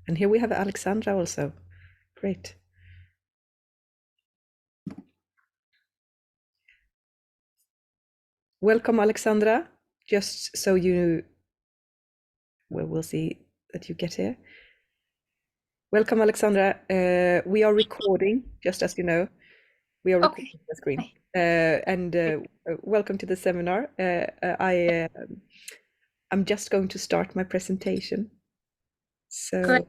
And here we have Alexandra also. Great. Welcome, Alexandra. Just so you, well, we'll see that you get here. Welcome, Alexandra. We are recording, just as you know. We are recording the screen. Welcome to the seminar. I'm just going to start my presentation. So. Great.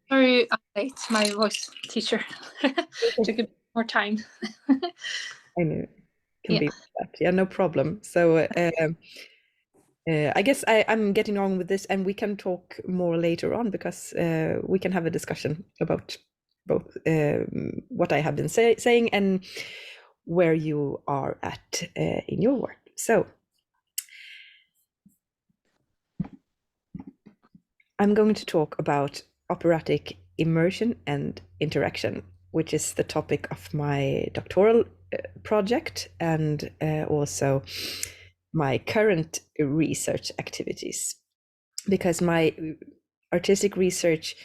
Sorry, I'm late. My voice teacher took a bit more time. I know. Can be that. Yeah, no problem. So I guess I'm getting on with this, and we can talk more later on because we can have a discussion about both what I have been saying and where you are at in your work. So I'm going to talk about operatic immersion and interaction, which is the topic of my doctoral project and also my current research activities, because my artistic research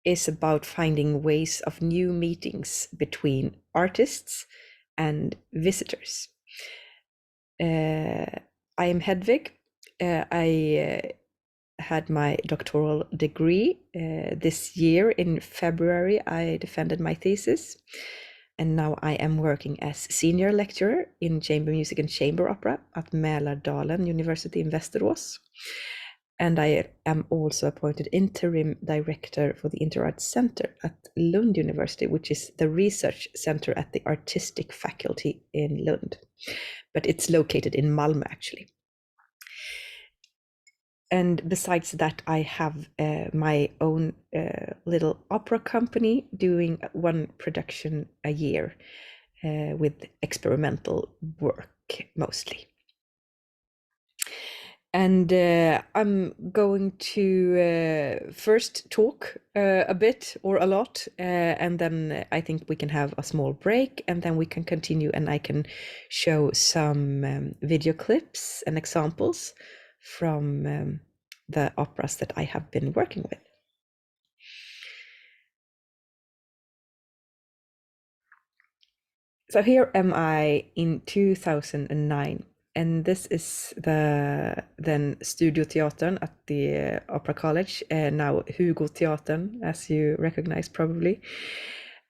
is about finding ways of new meetings between artists and visitors. I am Hedvig. I had my doctoral degree this year in February. I defended my thesis, and now I am working as senior lecturer in chamber music and chamber opera at Mälardalen University in Västerås. And I am also appointed interim director for the Interarts Center at Lund University, which is the research center at the artistic faculty in Lund. But it's located in Malmö, actually. And besides that, I have my own little opera company doing one production a year with experimental work mostly. And I'm going to first talk a bit or a lot, and then I think we can have a small break, and then we can continue, and I can show some video clips and examples from the operas that I have been working with. So here am I in 2009. And this is the then Studio Teatern at the Opera College, now Hugo Teatern, as you recognize probably.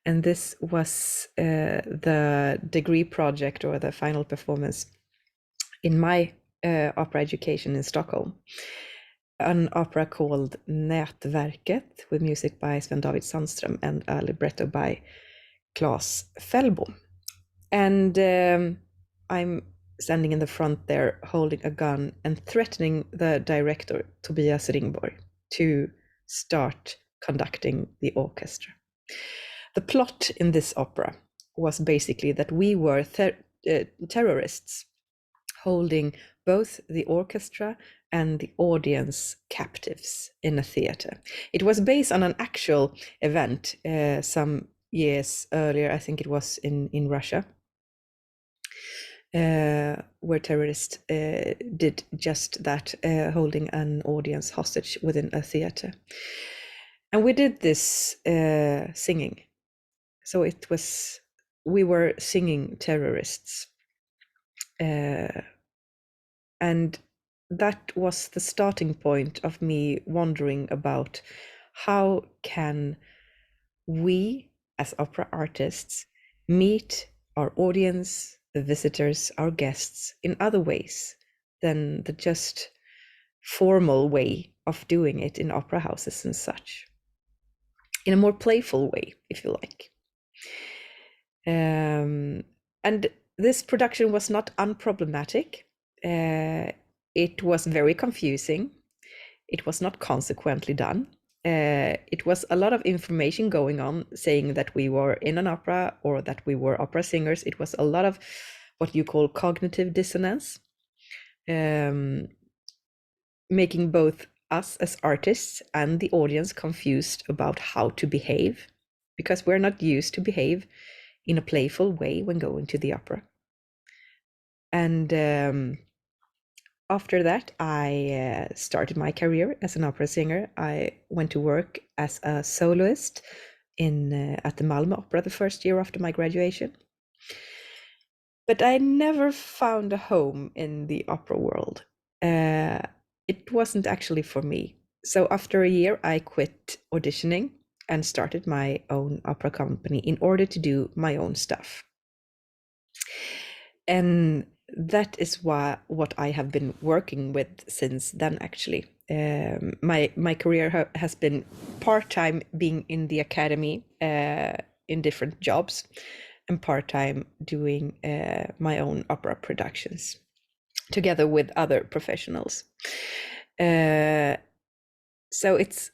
And this was the degree project or the final performance in my opera education in Stockholm. An opera called Nätverket with music by Sven David Sandström and a libretto by Claes Fellbom. And I'm standing in the front there holding a gun and threatening the director, Tobias Ringborg, to start conducting the orchestra. The plot in this opera was basically that we were terrorists holding both the orchestra and the audience captives in a theater. It was based on an actual event some years earlier. I think it was in Russia, where terrorists did just that, holding an audience hostage within a theater. And we did this singing. So we were singing terrorists. And that was the starting point of me wondering about how can we as opera artists meet our audience, the visitors, our guests in other ways than the just formal way of doing it in opera houses and such, in a more playful way, if you like. And this production was not unproblematic. It was very confusing. It was not consequently done. It was a lot of information going on saying that we were in an opera or that we were opera singers. It was a lot of what you call cognitive dissonance, making both us as artists and the audience confused about how to behave, because we're not used to behave in a playful way when going to the opera. And after that, I started my career as an opera singer. I went to work as a soloist at the Malmö Opera the first year after my graduation. But I never found a home in the opera world. It wasn't actually for me. So after a year, I quit auditioning and started my own opera company in order to do my own stuff. And that is what I have been working with since then, actually. My career has been part-time being in the academy in different jobs, and part-time doing my own opera productions together with other professionals. So it's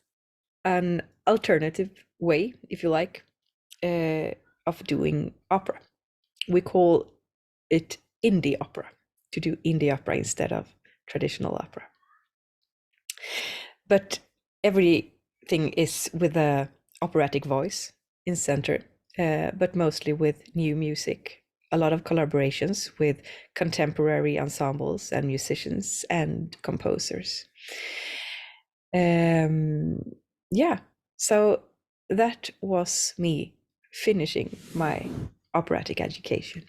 an alternative way, if you like, of doing opera. We call it indie opera, to do indie opera instead of traditional opera. But everything is with a operatic voice in center, but mostly with new music. A lot of collaborations with contemporary ensembles and musicians and composers. Yeah, so that was me finishing my operatic education.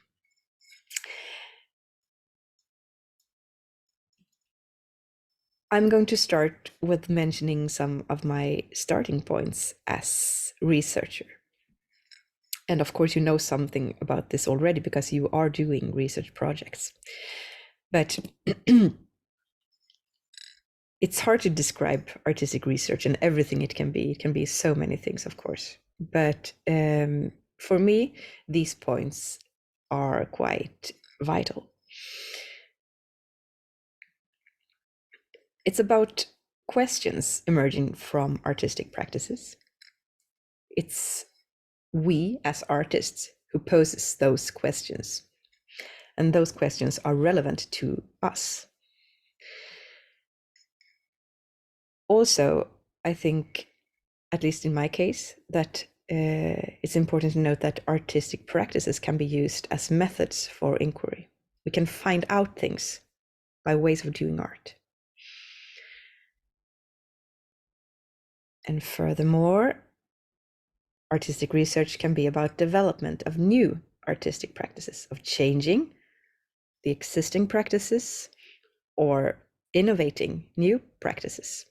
I'm going to start with mentioning some of my starting points as researcher. And of course, you know something about this already because you are doing research projects. But it's hard to describe artistic research and everything it can be. It can be so many things, of course. But for me, these points are quite vital. It's about questions emerging from artistic practices. It's we as artists who poses those questions. And those questions are relevant to us. Also, I think, at least in my case, that it's important to note that artistic practices can be used as methods for inquiry. We can find out things by ways of doing art. And furthermore, artistic research can be about development of new artistic practices, of changing the existing practices or innovating new practices.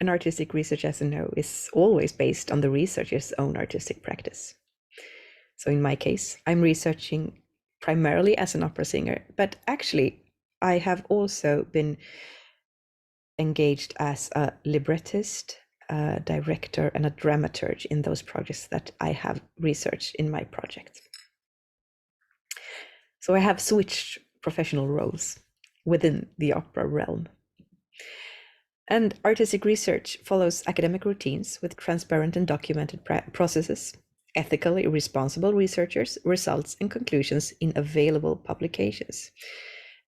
And artistic research, as you know, is always based on the researcher's own artistic practice. So in my case, I'm researching primarily as an opera singer, but actually I have also been engaged as a librettist, a director, and a dramaturge in those projects that I have researched in my project. So I have switched professional roles within the opera realm. And artistic research follows academic routines with transparent and documented processes, ethically responsible researchers, results, and conclusions in available publications.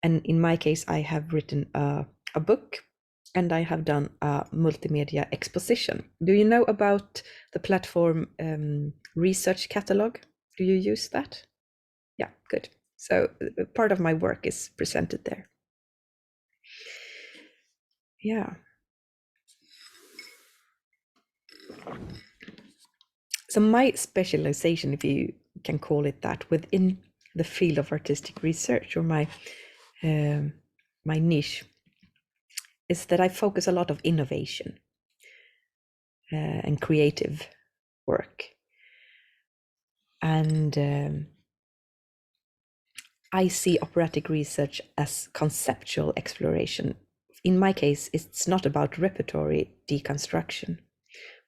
And in my case, I have written a book and I have done a multimedia exposition. Do you know about the platform Research Catalog? Do you use that? Yeah, good. So part of my work is presented there. Yeah. So my specialization, if you can call it that, within the field of artistic research, or my niche, is that I focus a lot of innovation and creative work. And I see operatic research as conceptual exploration. In my case, it's not about repertory deconstruction,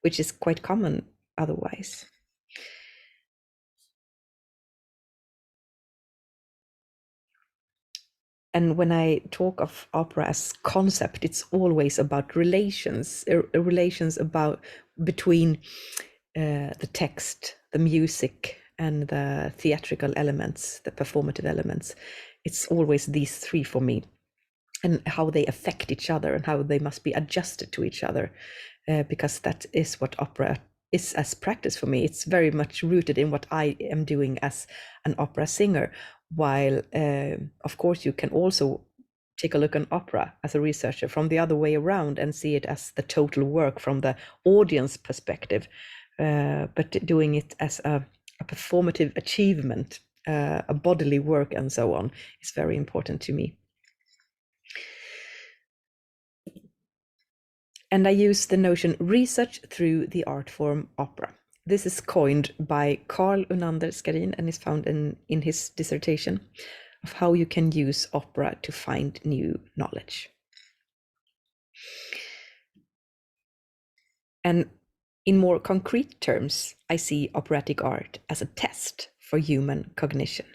which is quite common otherwise. And when I talk of opera as concept, it's always about relations about between the text, the music, and the theatrical elements, the performative elements. It's always these three for me, and how they affect each other and how they must be adjusted to each other, because that is what opera is as practice for me. It's very much rooted in what I am doing as an opera singer, while of course you can also take a look at opera as a researcher from the other way around and see it as the total work from the audience perspective, but doing it as a performative achievement, a bodily work and so on, is very important to me. And I use the notion research through the art form opera. This is coined by Carl Unander Skarin and is found in his dissertation of how you can use opera to find new knowledge. And in more concrete terms, I see operatic art as a test for human cognition.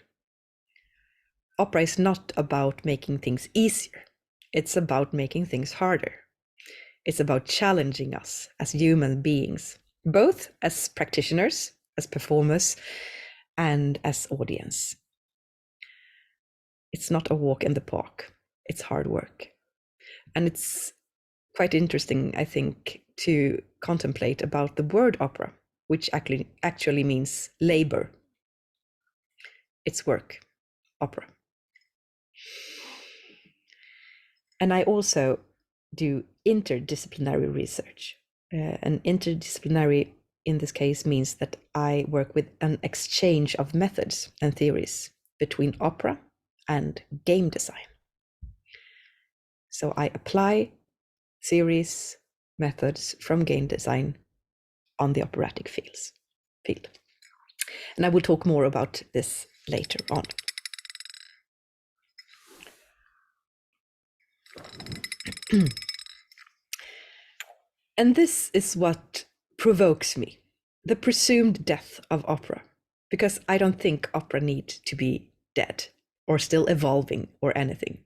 Opera is not about making things easier. It's about making things harder. It's about challenging us as human beings, both as practitioners, as performers, and as audience. It's not a walk in the park. It's hard work. And it's quite interesting, I think, to contemplate about the word opera, which actually means labor. It's work, opera. And I also do interdisciplinary research. And interdisciplinary in this case means that I work with an exchange of methods and theories between opera and game design. So I apply theories, methods from game design on the operatic field. And I will talk more about this later on. And this is what provokes me, the presumed death of opera, because I don't think opera needs to be dead or still evolving or anything.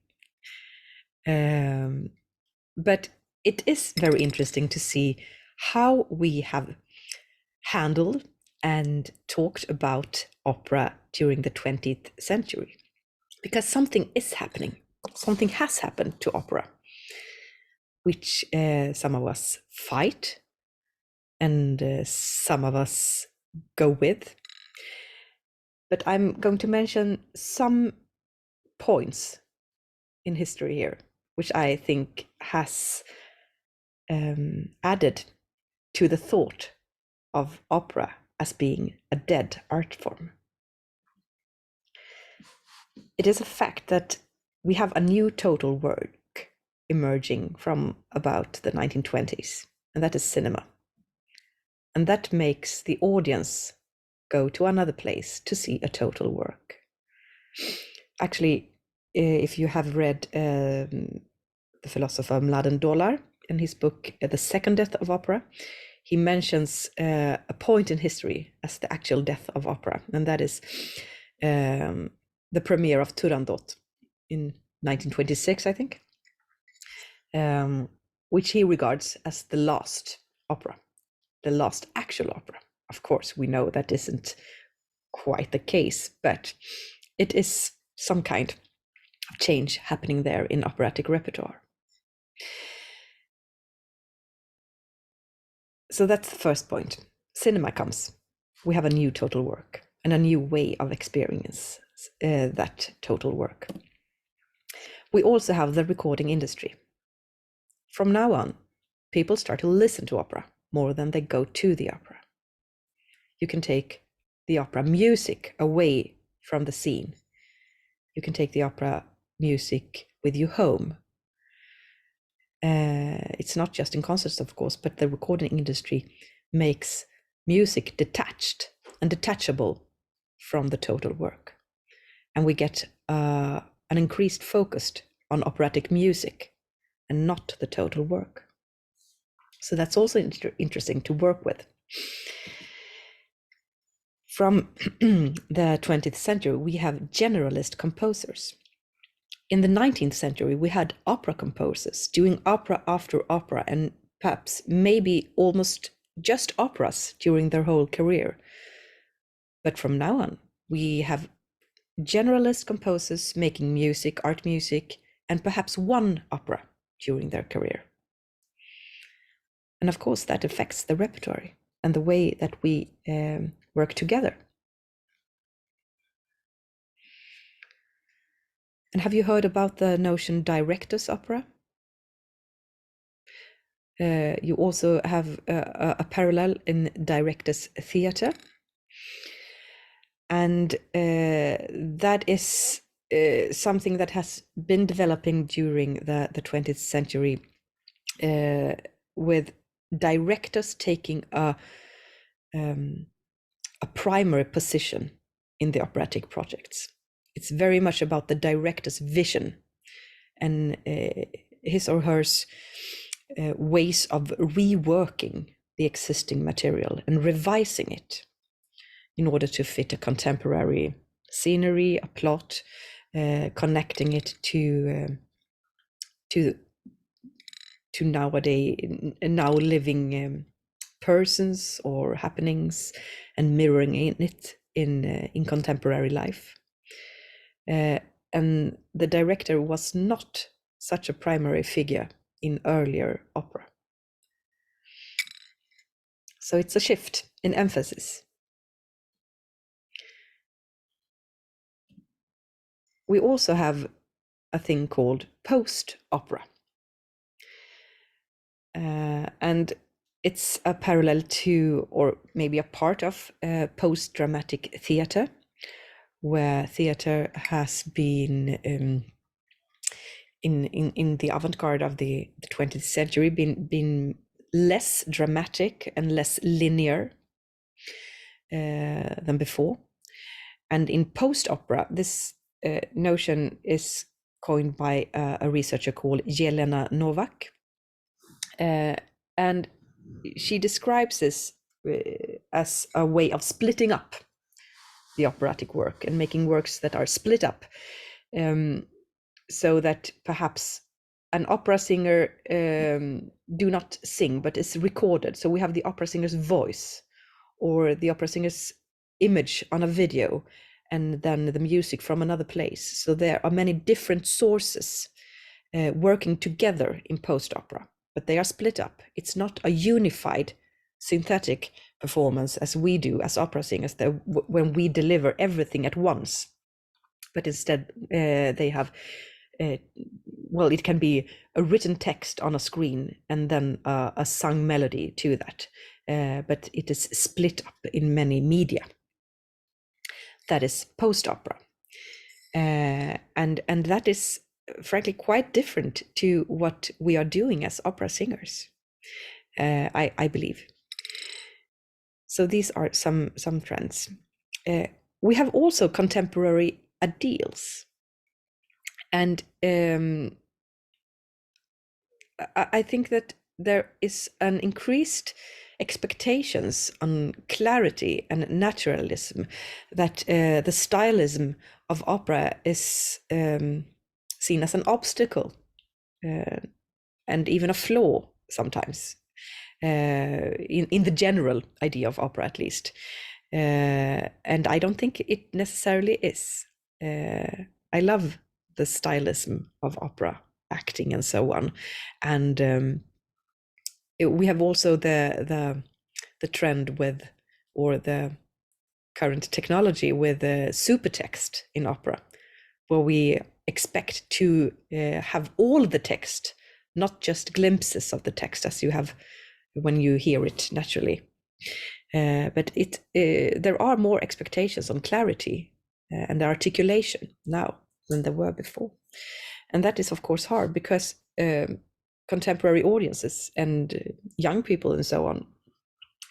But it is very interesting to see how we have handled and talked about opera during the 20th century, because something is happening. Something has happened to opera, which some of us fight and some of us go with. But I'm going to mention some points in history here, which I think has added to the thought of opera as being a dead art form. It is a fact that we have a new total work emerging from about the 1920s, and that is cinema. And that makes the audience go to another place to see a total work. Actually, if you have read the philosopher Mladen Dolar in his book, The Second Death of Opera, he mentions a point in history as the actual death of opera, and that is the premiere of Turandot in 1926, I think, which he regards as the last opera, the last actual opera. Of course, we know that isn't quite the case, but it is some kind of change happening there in operatic repertoire. So that's the first point. Cinema comes. We have a new total work and a new way of experience that total work. We also have the recording industry. From now on, people start to listen to opera more than they go to the opera. You can take the opera music away from the scene. You can take the opera music with you home. It's not just in concerts, of course, but the recording industry makes music detached and detachable from the total work. And we get an increased focus on operatic music and not the total work. So that's also interesting to work with. From the 20th century, we have generalist composers. In the 19th century, we had opera composers doing opera after opera and perhaps maybe almost just operas during their whole career. But from now on, we have generalist composers making music, art music, and perhaps one opera during their career. And of course, that affects the repertoire. and the way that we work together. And have you heard about the notion director's opera? You also have a parallel in director's theater. And that is something that has been developing during the 20th century, with directors taking a primary position in the operatic projects. It's very much about the director's vision and his or her ways of reworking the existing material and revising it in order to fit a contemporary scenery, a plot, connecting it to now living persons or happenings, and mirroring it in contemporary life. And the director was not such a primary figure in earlier opera. So it's a shift in emphasis. We also have a thing called post-opera. And it's a parallel to, or maybe a part of, post-dramatic theater, where theater has been in the avant-garde of the 20th century been less dramatic and less linear than before. And in post-opera, this notion is coined by a researcher called Jelena Novak. And she describes this as a way of splitting up the operatic work and making works that are split up, so that perhaps an opera singer do not sing but is recorded. So we have the opera singer's voice or the opera singer's image on a video, and then the music from another place. So there are many different sources working together in post-opera, but they are split up. It's not a unified synthetic performance as we do as opera singers, when we deliver everything at once. But instead they have, well, it can be a written text on a screen and then a sung melody to that. But it is split up in many media. That is post-opera. And that is frankly quite different to what we are doing as opera singers, I believe. So these are some trends. We have also contemporary ideals. And I think that there is an increased expectations on clarity and naturalism, that the stylism of opera is seen as an obstacle and even a flaw sometimes, in the general idea of opera, at least. And I don't think it necessarily is. I love the stylism of opera acting and so on, and we have also the trend with, or the current technology with supertext in opera, where we expect to have all the text, not just glimpses of the text as you have when you hear it naturally. But there are more expectations on clarity and articulation now than there were before. And that is, of course, hard because contemporary audiences and young people and so on,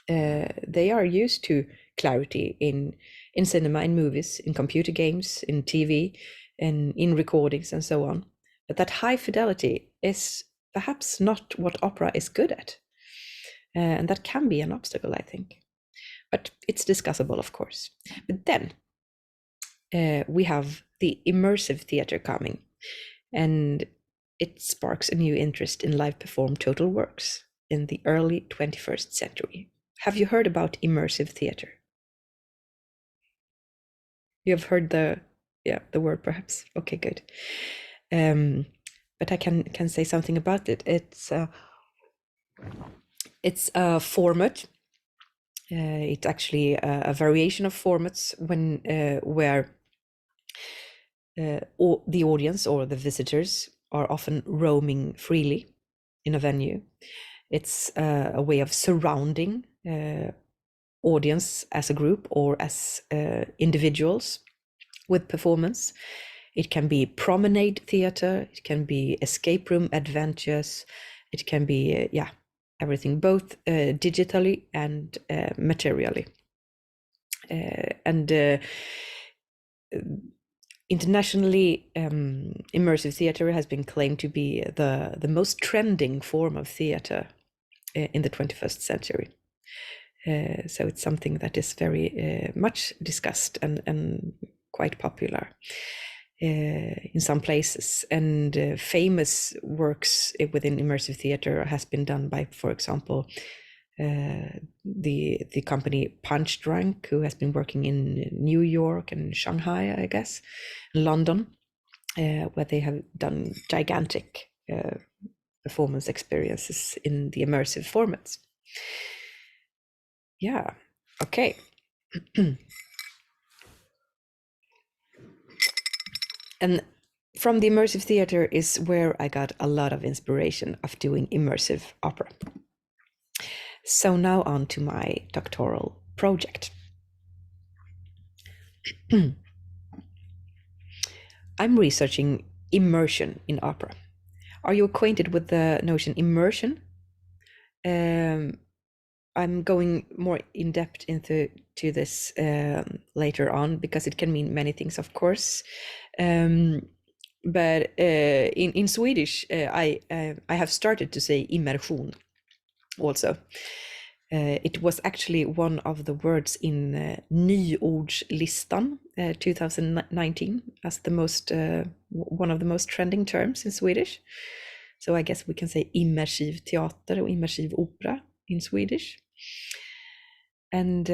they are used to clarity in cinema, in movies, in computer games, in TV, and in recordings and so on. But that high fidelity is perhaps not what opera is good at. And that can be an obstacle, I think. But it's discussable, of course. But then we have the immersive theater coming, and it sparks a new interest in live performed total works in the early 21st century. Have you heard about immersive theater? You have heard the word, perhaps. Okay, good. But I can say something about it. It's a format It's actually a variation of formats where the audience or the visitors are often roaming freely in a venue. It's a way of surrounding audience as a group or as individuals with performance. It can be promenade theater, it can be escape room adventures, it can be, everything, both digitally and materially. And internationally, immersive theater has been claimed to be the most trending form of theater in the 21st century. So it's something that is very much discussed and quite popular in some places. And famous works within immersive theater has been done by, for example, the company Punch Drunk, who has been working in New York and Shanghai, I guess, London, where they have done gigantic performance experiences in the immersive formats. Yeah, okay. And from the immersive theater is where I got a lot of inspiration of doing immersive opera. So now on to my doctoral project. I'm researching immersion in opera. Are you acquainted with the notion immersion? I'm going more in depth into this later on, because it can mean many things, of course. But in Swedish, I have started to say immersion also. It was actually one of the words in Nyordslistan 2019 as the most one of the most trending terms in Swedish. So I guess we can say immersiv teater or immersiv opera in Swedish. And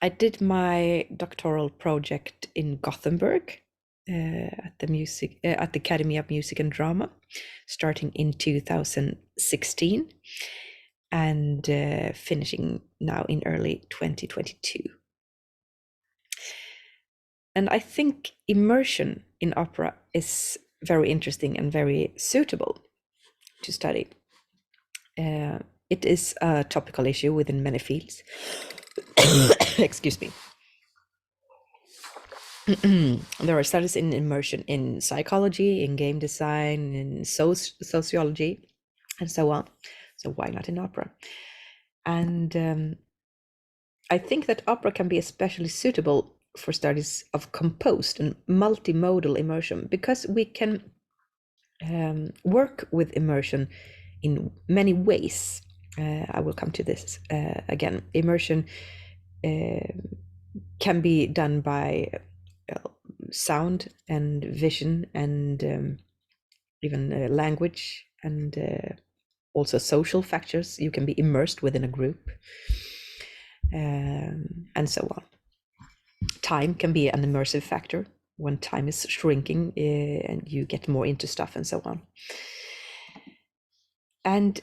I did my doctoral project in Gothenburg at the Academy of Music and Drama, starting in 2016 and finishing now in early 2022. And I think immersion in opera is very interesting and very suitable to study. It is a topical issue within many fields. Excuse me. There are studies in immersion in psychology, in game design, in sociology, and so on. So why not in opera? And I think that opera can be especially suitable for studies of composed and multimodal immersion, because we can work with immersion in many ways. I will come to this again. Immersion can be done by sound and vision and even language and also social factors. You can be immersed within a group and so on. Time can be an immersive factor when time is shrinking and you get more into stuff and so on. And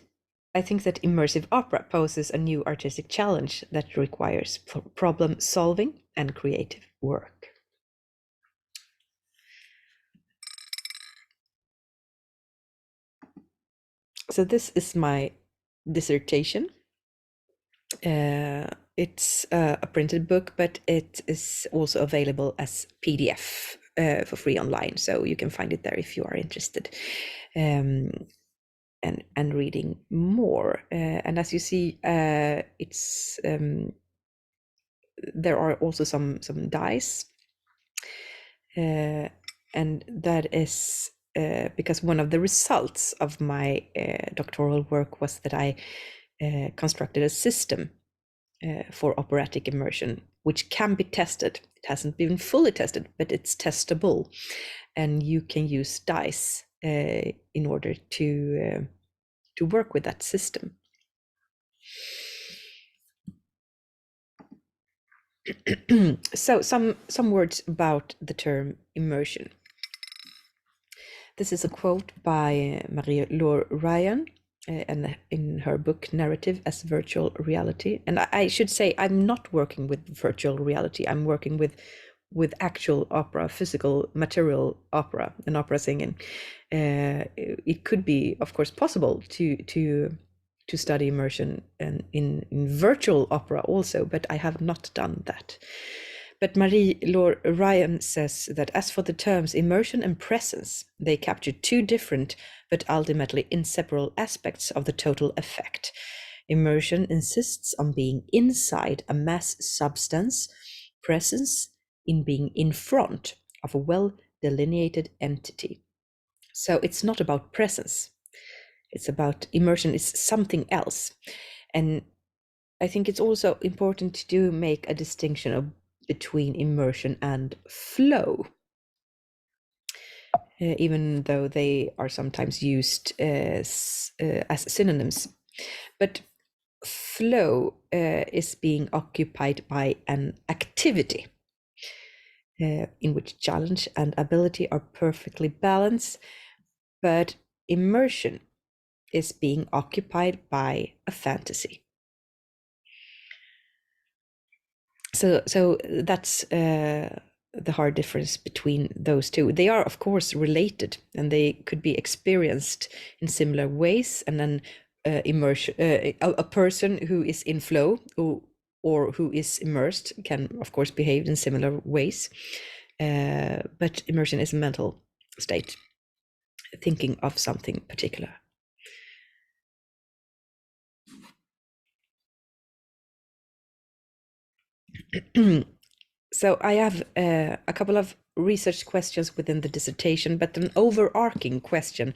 I think that immersive opera poses a new artistic challenge that requires problem solving and creative work. So this is my dissertation. It's a printed book, but it is also available as PDF for free online. So you can find it there if you are interested and reading more. And as you see, it's there are also some dice, and that is because one of the results of my doctoral work was that I constructed a system for operatic immersion, which can be tested. It hasn't been fully tested, but it's testable, and you can use dice in order to work with that system. So some words about the term immersion. This is a quote by Marie-Laure Ryan, and in her book Narrative as Virtual Reality. And I should say I'm not working with virtual reality. I'm working with actual opera, physical material opera and opera singing. It could be, of course, possible to study immersion in virtual opera also, but I have not done that. But Marie-Laure Ryan says that as for the terms immersion and presence, they capture two different but ultimately inseparable aspects of the total effect. Immersion insists on being inside a mass substance, presence in being in front of a well-delineated entity. So it's not about presence. It's about immersion. It's something else. And I think it's also important to make a distinction between immersion and flow, even though they are sometimes used as synonyms. But flow is being occupied by an activity in which challenge and ability are perfectly balanced, but immersion is being occupied by a fantasy. So that's the hard difference between those two. They are, of course, related, and they could be experienced in similar ways. And then immersion, a person who is in flow or who is immersed can, of course, behave in similar ways. But immersion is a mental state, thinking of something particular. So I have a couple of research questions within the dissertation, but an overarching question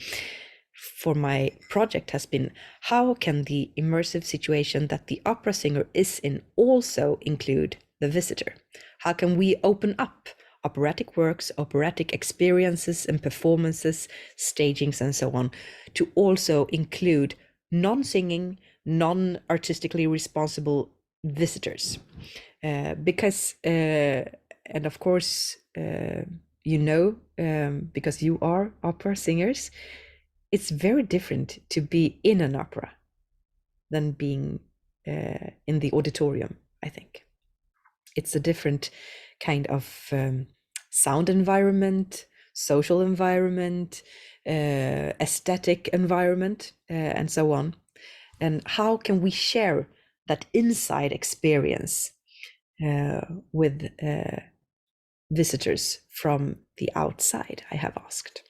for my project has been, how can the immersive situation that the opera singer is in also include the visitor? How can we open up operatic works, operatic experiences and performances, stagings and so on, to also include non-singing, non-artistically responsible visitors? Because, and of course, because you are opera singers, it's very different to be in an opera than being in the auditorium, I think. It's a different kind of sound environment, social environment, aesthetic environment, and so on. And how can we share that inside experience with visitors from the outside, I have asked.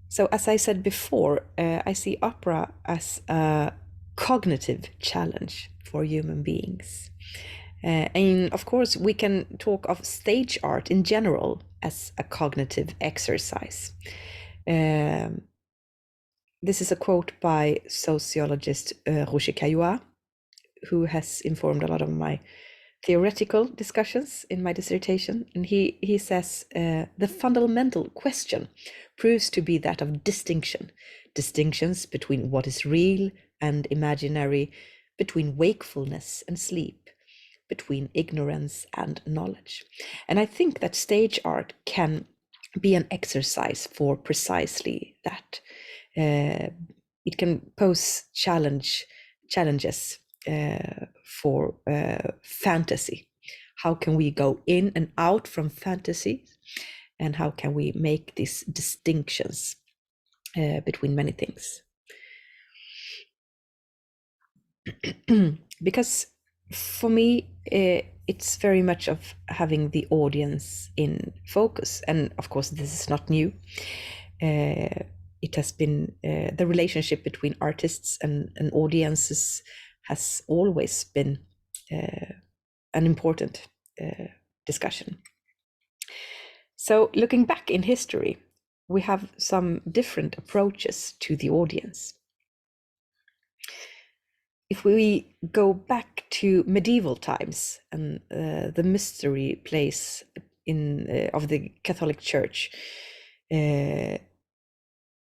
So as I said before, I see opera as a cognitive challenge for human beings. And of course, we can talk of stage art in general as a cognitive exercise. This is a quote by sociologist Roger Caillois, who has informed a lot of my theoretical discussions in my dissertation. And he says, the fundamental question proves to be that of distinctions between what is real and imaginary, between wakefulness and sleep, between ignorance and knowledge. And I think that stage art can be an exercise for precisely that. It can pose challenges for fantasy. How can we go in and out from fantasy, and how can we make these distinctions between many things? Because for me, it's very much of having the audience in focus, and of course this is not new. It has been the relationship between artists and audiences has always been an important discussion. So looking back in history, we have some different approaches to the audience. If we go back to medieval times and the mystery place of the Catholic Church,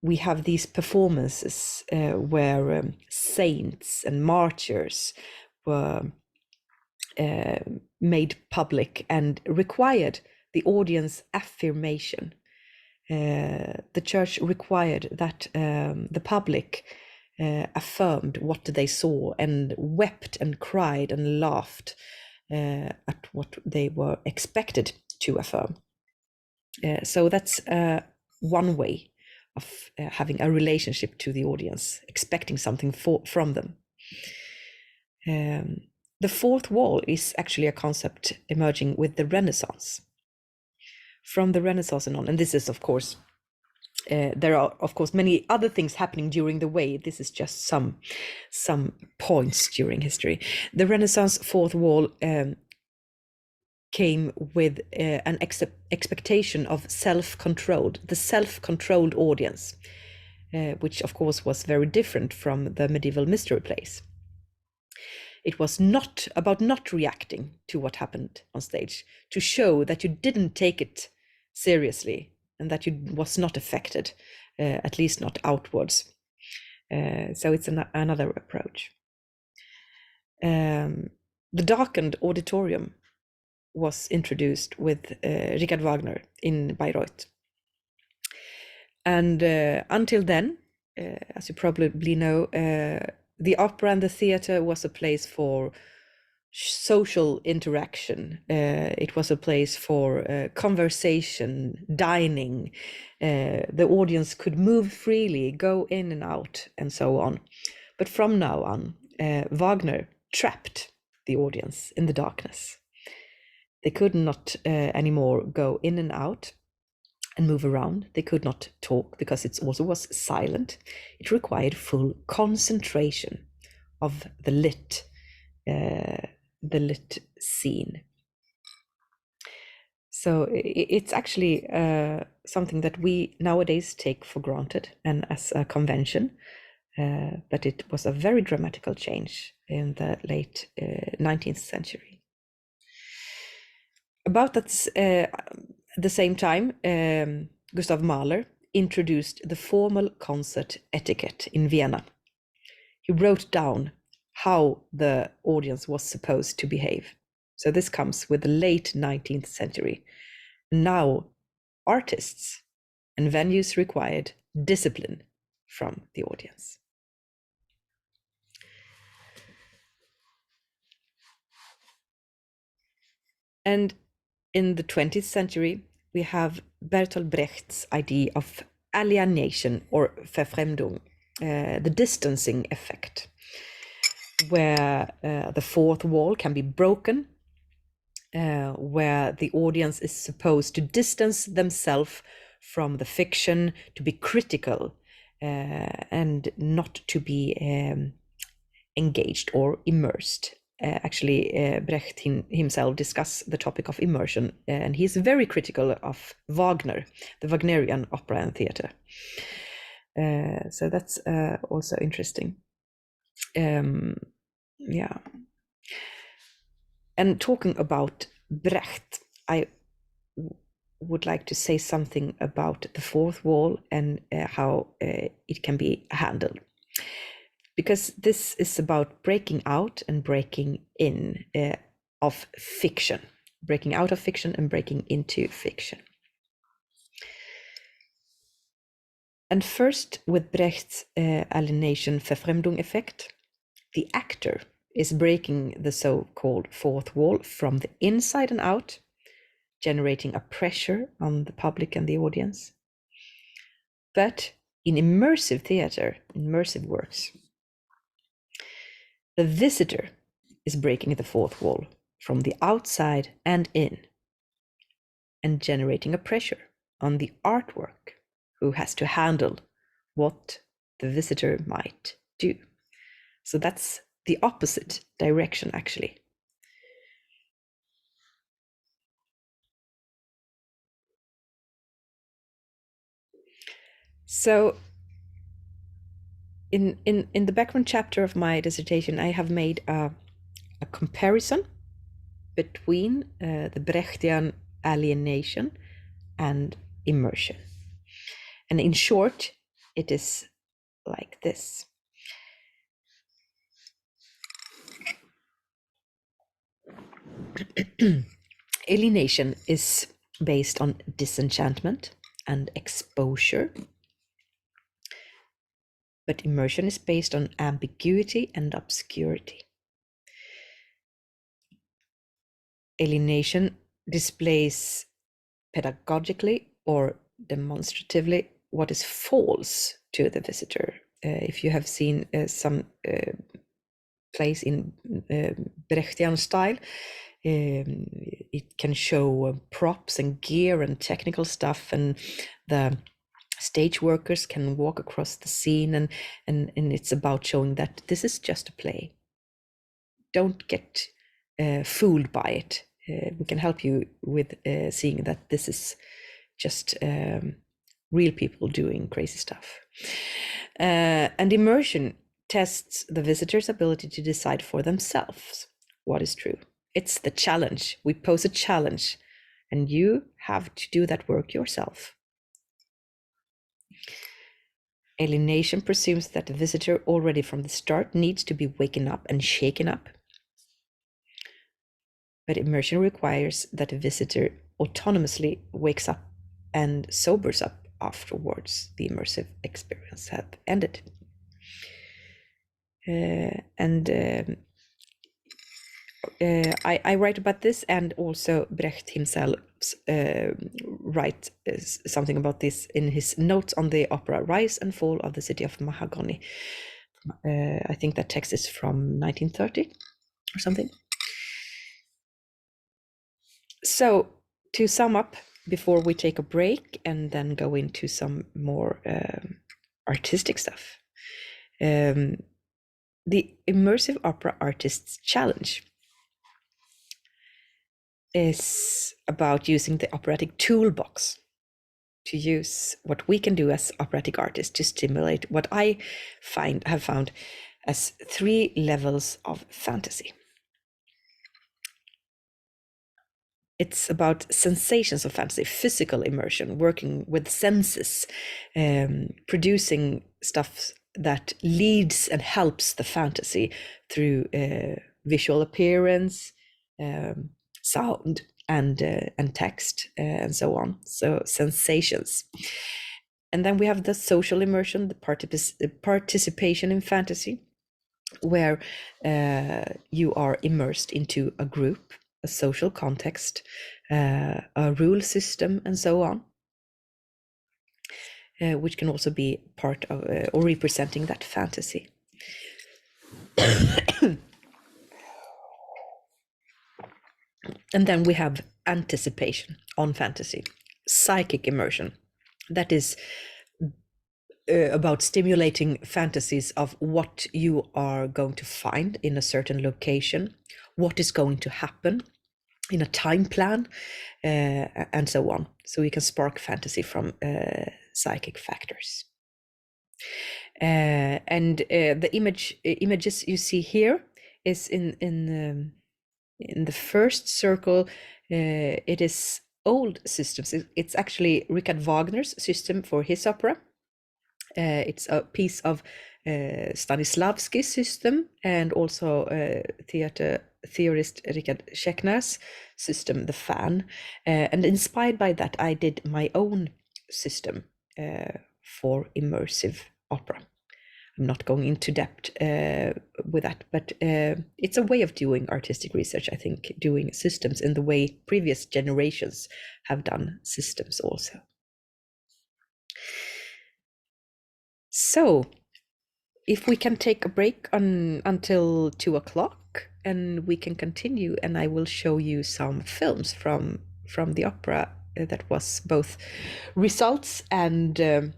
we have these performances where saints and martyrs were made public and required the audience affirmation. The church required that the public affirmed what they saw and wept and cried and laughed at what they were expected to affirm. So that's one way of having a relationship to the audience, expecting something from them. The fourth wall is actually a concept emerging with the Renaissance. From the Renaissance and on, and this is, of course, there are, of course, many other things happening during the way. This is just some points during history. The Renaissance fourth wall came with an expectation of the self-controlled audience, which of course was very different from the medieval mystery plays. It was not about not reacting to what happened on stage, to show that you didn't take it seriously and that you was not affected, at least not outwards. So it's another approach. The darkened auditorium was introduced with Richard Wagner in Bayreuth. And until then, as you probably know, the opera and the theater was a place for social interaction. It was a place for conversation, dining. The audience could move freely, go in and out, and so on. But from now on, Wagner trapped the audience in the darkness. They could not anymore go in and out and move around. They could not talk because it also was silent. It required full concentration of the lit scene. So it's actually something that we nowadays take for granted and as a convention, but it was a very dramatical change in the late 19th century. About the same time, Gustav Mahler introduced the formal concert etiquette in Vienna. He wrote down how the audience was supposed to behave. So this comes with the late 19th century. Now, artists and venues required discipline from the audience. And in the 20th century, we have Bertolt Brecht's idea of alienation or Verfremdung, the distancing effect, where the fourth wall can be broken, where the audience is supposed to distance themselves from the fiction, to be critical, and not to be engaged or immersed. Actually, Brecht himself discussed the topic of immersion, and he's very critical of Wagner, the Wagnerian opera and theater. So that's also interesting. Yeah. And talking about Brecht, I would like to say something about the fourth wall and how it can be handled. Because this is about breaking out and breaking in of fiction, breaking out of fiction and breaking into fiction. And first, with Brecht's alienation Verfremdung effect, the actor is breaking the so-called fourth wall from the inside and out, generating a pressure on the public and the audience. But in immersive theater, immersive works, the visitor is breaking the fourth wall from the outside and in, and generating a pressure on the artwork, who has to handle what the visitor might do. So that's the opposite direction, actually. So in the background chapter of my dissertation, I have made a comparison between the Brechtian alienation and immersion. And in short, it is like this. Alienation is based on disenchantment and exposure, but immersion is based on ambiguity and obscurity. Alienation displays pedagogically or demonstratively what is false to the visitor. If you have seen some plays in Brechtian style, it can show props and gear and technical stuff, and the stage workers can walk across the scene, and it's about showing that this is just a play. Don't get fooled by it. We can help you with seeing that this is just real people doing crazy stuff. And immersion tests the visitor's ability to decide for themselves what is true. It's the challenge. We pose a challenge, and you have to do that work yourself. Alienation presumes that the visitor already from the start needs to be waken up and shaken up. But immersion requires that the visitor autonomously wakes up and sobers up afterwards the immersive experience has ended. I write about this, and also Brecht himself writes something about this in his notes on the opera Rise and Fall of the City of Mahagoni. I think that text is from 1930 or something. So to sum up, before we take a break and then go into some more artistic stuff, the Immersive Opera Artists Challenge is about using the operatic toolbox to use what we can do as operatic artists to stimulate what I have found as 3 levels of fantasy. It's about sensations of fantasy, physical immersion, working with senses, producing stuff that leads and helps the fantasy through visual appearance, sound, and text, and so on. So sensations. And then we have the social immersion, the participation in fantasy, where you are immersed into a group, a social context, a rule system, and so on, which can also be part of or representing that fantasy. And then we have anticipation on fantasy, psychic immersion. That is about stimulating fantasies of what you are going to find in a certain location, what is going to happen in a time plan, and so on. So you can spark fantasy from psychic factors. And the images you see here is in the first circle. It is old systems. It's actually Richard Wagner's system for his opera. It's a piece of Stanislavski's system, and also theater theorist Richard Schechner's system, the Fan. And inspired by that, I did my own system for immersive opera. I'm not going into depth with that, but it's a way of doing artistic research, I think, doing systems in the way previous generations have done systems also. So if we can take a break until 2 o'clock, and we can continue, and I will show you some films from the opera that was both results and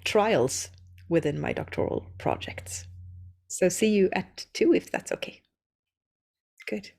trials within my doctoral projects. So see you at 2, if that's okay. Good.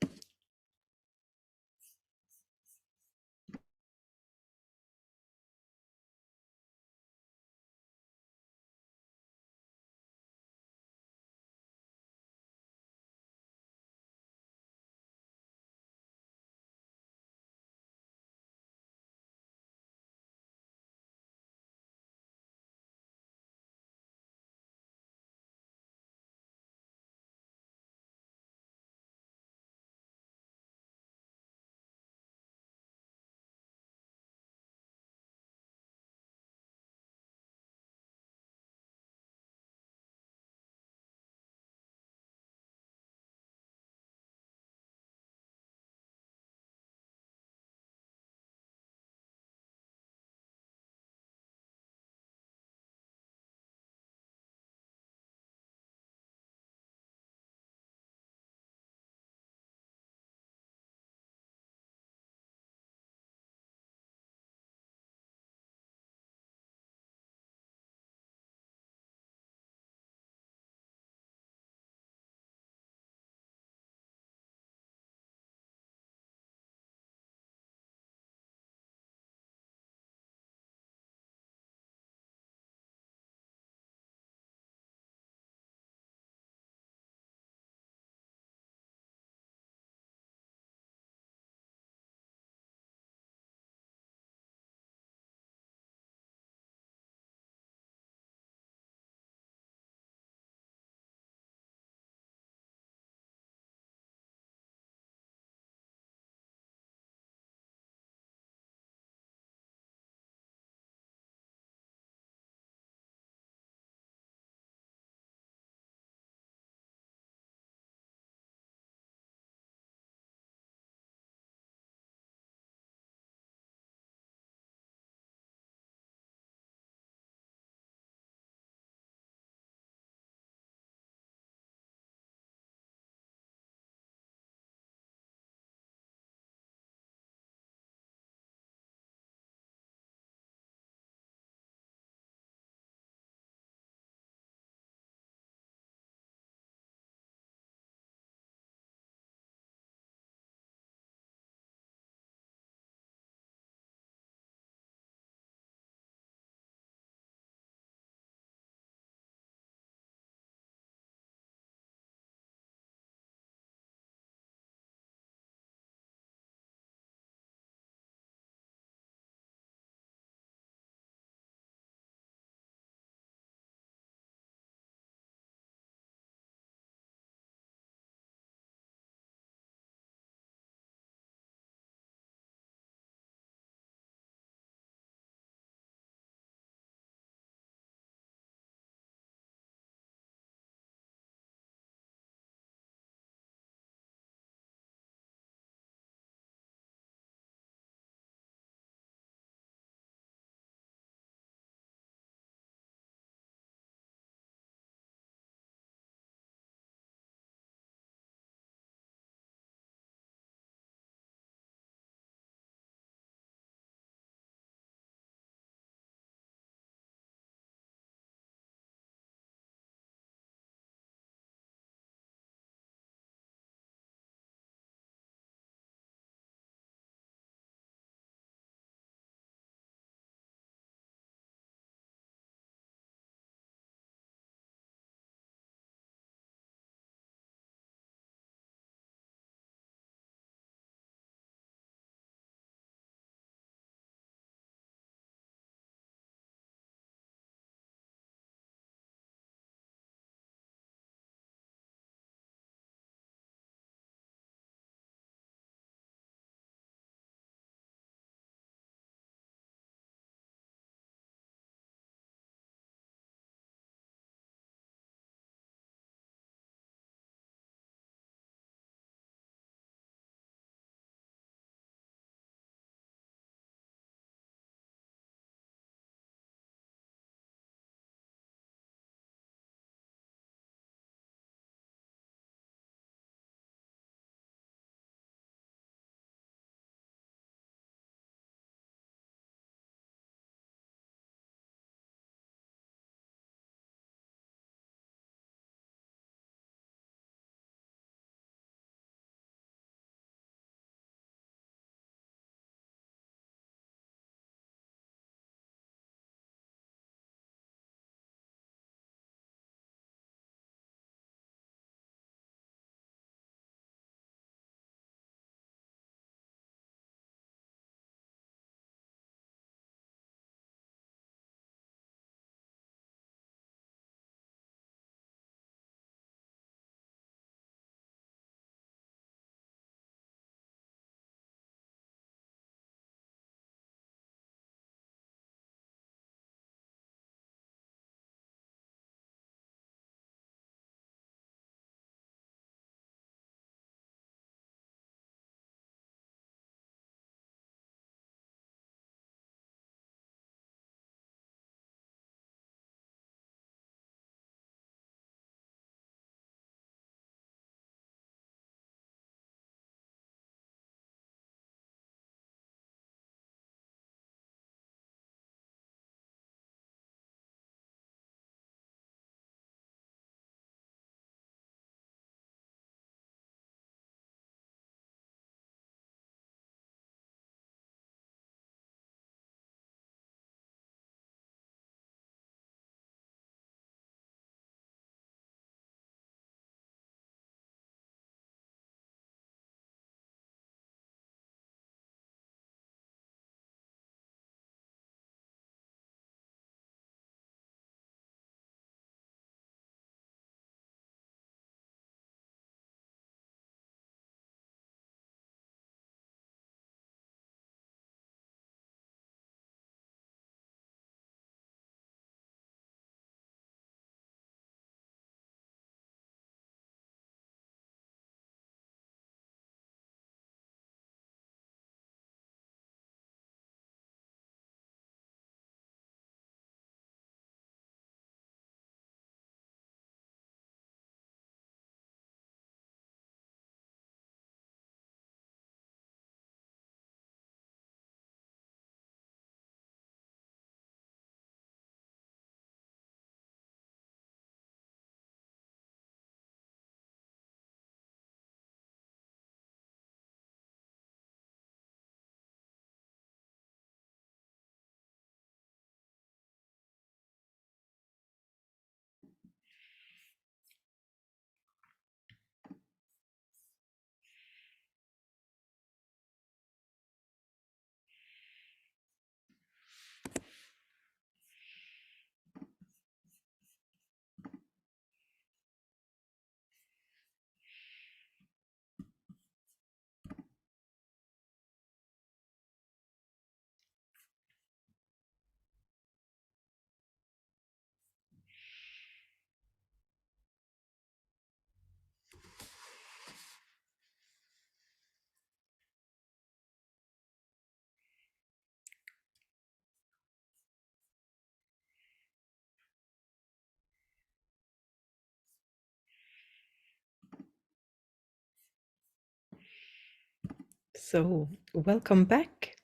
So, welcome back.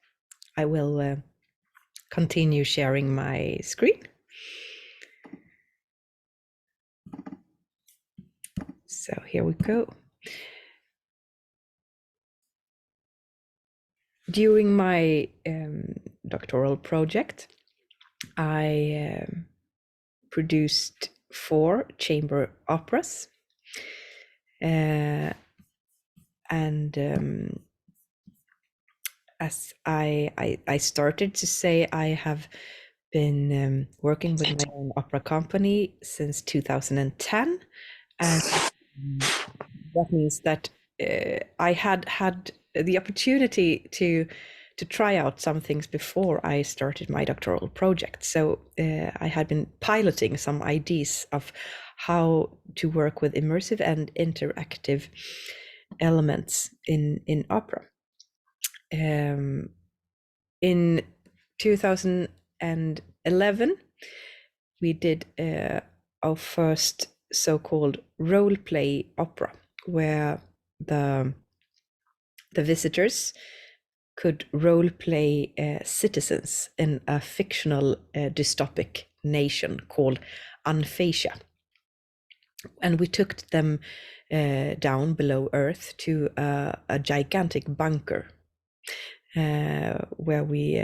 I will continue sharing my screen. So, here we go. During my doctoral project, I produced 4 chamber operas. And as I started to say, I have been working with my own opera company since 2010, and that means that I had the opportunity to try out some things before I started my doctoral project. So I had been piloting some ideas of how to work with immersive and interactive elements in opera. In 2011, we did our first so-called role play opera, where the visitors could role play citizens in a fictional dystopic nation called Anphasia. And we took them down below Earth to a gigantic bunker where we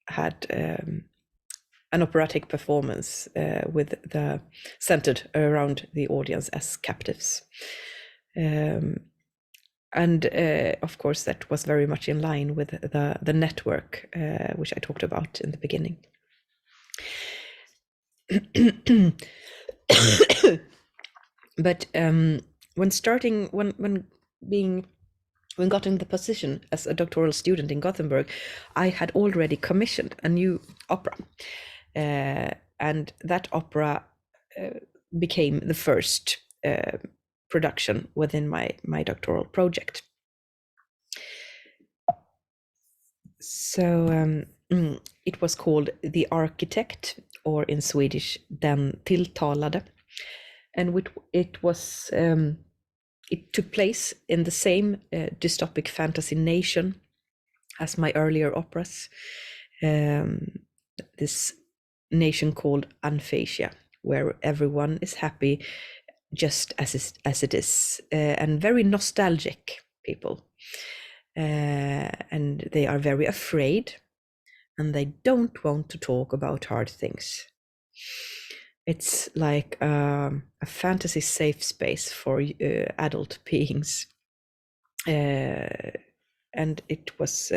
had an operatic performance with the centered around the audience as captives. And of course, that was very much in line with the network, which I talked about in the beginning. But when got in the position as a doctoral student in Gothenburg, I had already commissioned a new opera, and that opera became the first production within my doctoral project. So it was called The Architect, or in Swedish Den Tilltalade, and it took place in the same dystopic fantasy nation as my earlier operas. This nation called Anphasia, where everyone is happy just as it is, and very nostalgic people. And they are very afraid, and they don't want to talk about hard things. It's like a fantasy safe space for adult beings. And it was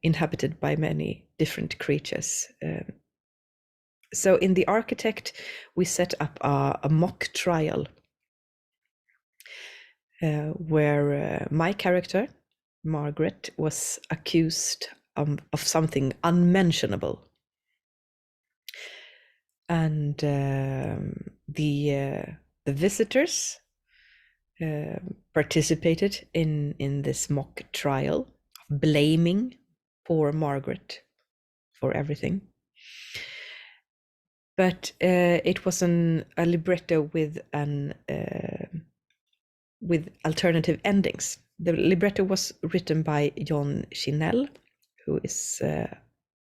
inhabited by many different creatures. So in The Architect, we set up a mock trial where my character, Margaret, was accused of something unmentionable. And the visitors participated in this mock trial, blaming poor Margaret for everything. But it was a libretto with alternative endings. The libretto was written by John Chinell, who is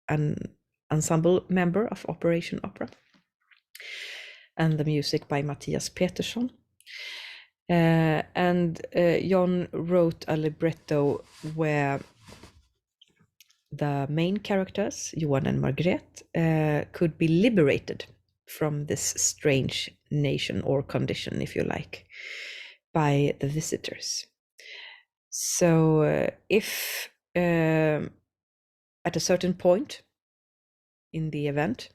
an ensemble member of Operation Opera, and the music by Mattias Petersson. And John wrote a libretto where the main characters, Johan and Margrethe, could be liberated from this strange nation, or condition, if you like, by the visitors. So if at a certain point in the event,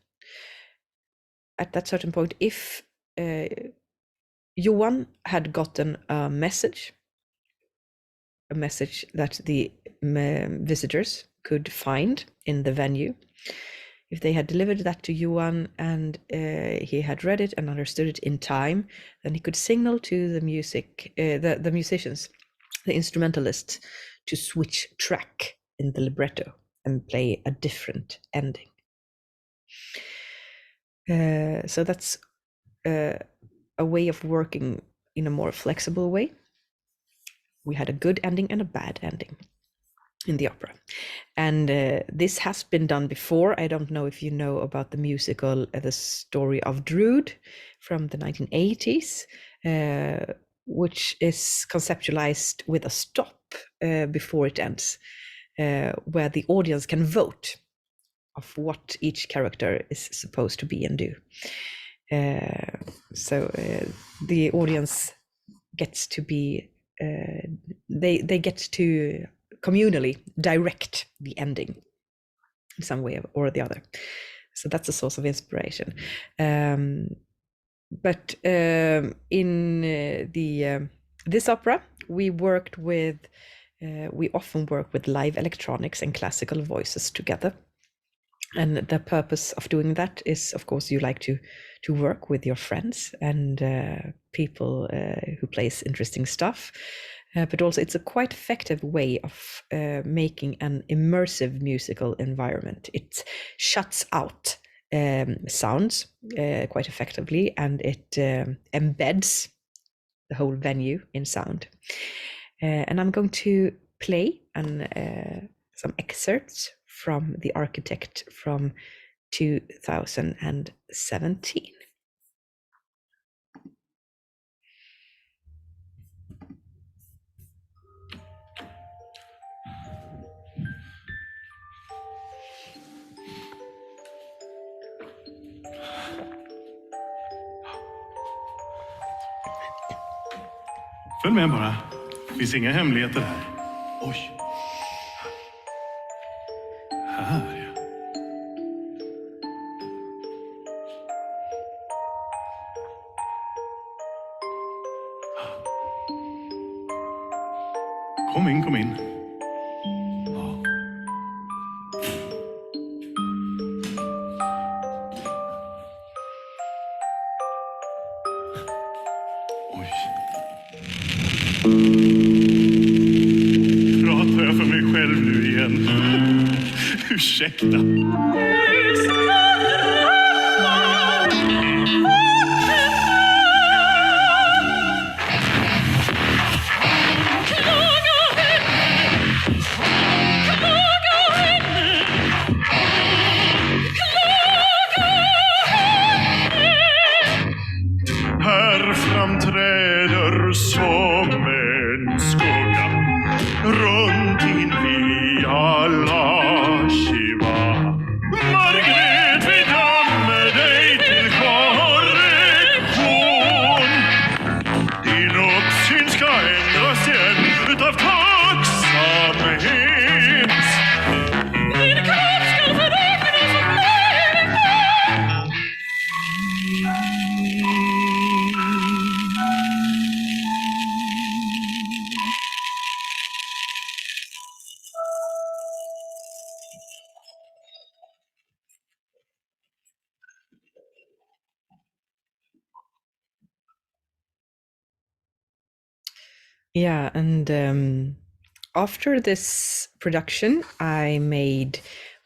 if Johan had gotten a message that the visitors could find in the venue, if they had delivered that to Johan and he had read it and understood it in time, then he could signal to the musicians, the instrumentalists, to switch track in the libretto and play a different ending. So that's a way of working in a more flexible way. We had a good ending and a bad ending in the opera. And this has been done before. I don't know if you know about the musical The Story of Drood from the 1980s, which is conceptualized with a stop before it ends, where the audience can vote of what each character is supposed to be and do. So the audience gets to be, they get to communally direct the ending in some way or the other. So that's a source of inspiration. But in this opera, we often work with live electronics and classical voices together. And the purpose of doing that is, of course, you like to work with your friends and people who plays interesting stuff. But also it's a quite effective way of making an immersive musical environment. It shuts out sounds quite effectively, and it embeds the whole venue in sound. And I'm going to play some excerpts from The Architect from 2017. Följ med bara. Det finns inga hemligheter här. Oj. Här, ja. Kom in, kom in. Ja. Oj. Pratar jag för mig själv nu igen? Ursäkta. Här framträder som en skugga runt invid alla Shiva. Margret, vi dömer dig till korrektion. Din uppsyn ska ändras igen utav tacksamhet. Din kropp ska förräknas som möjligt. Yeah, and after this production, I made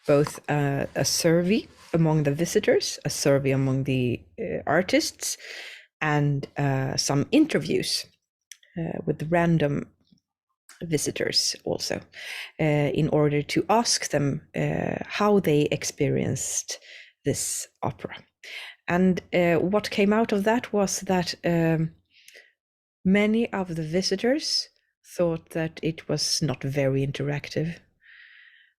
both a survey among the visitors, a survey among the artists, and some interviews with random visitors also, in order to ask them how they experienced this opera. And what came out of that was that many of the visitors thought that it was not very interactive.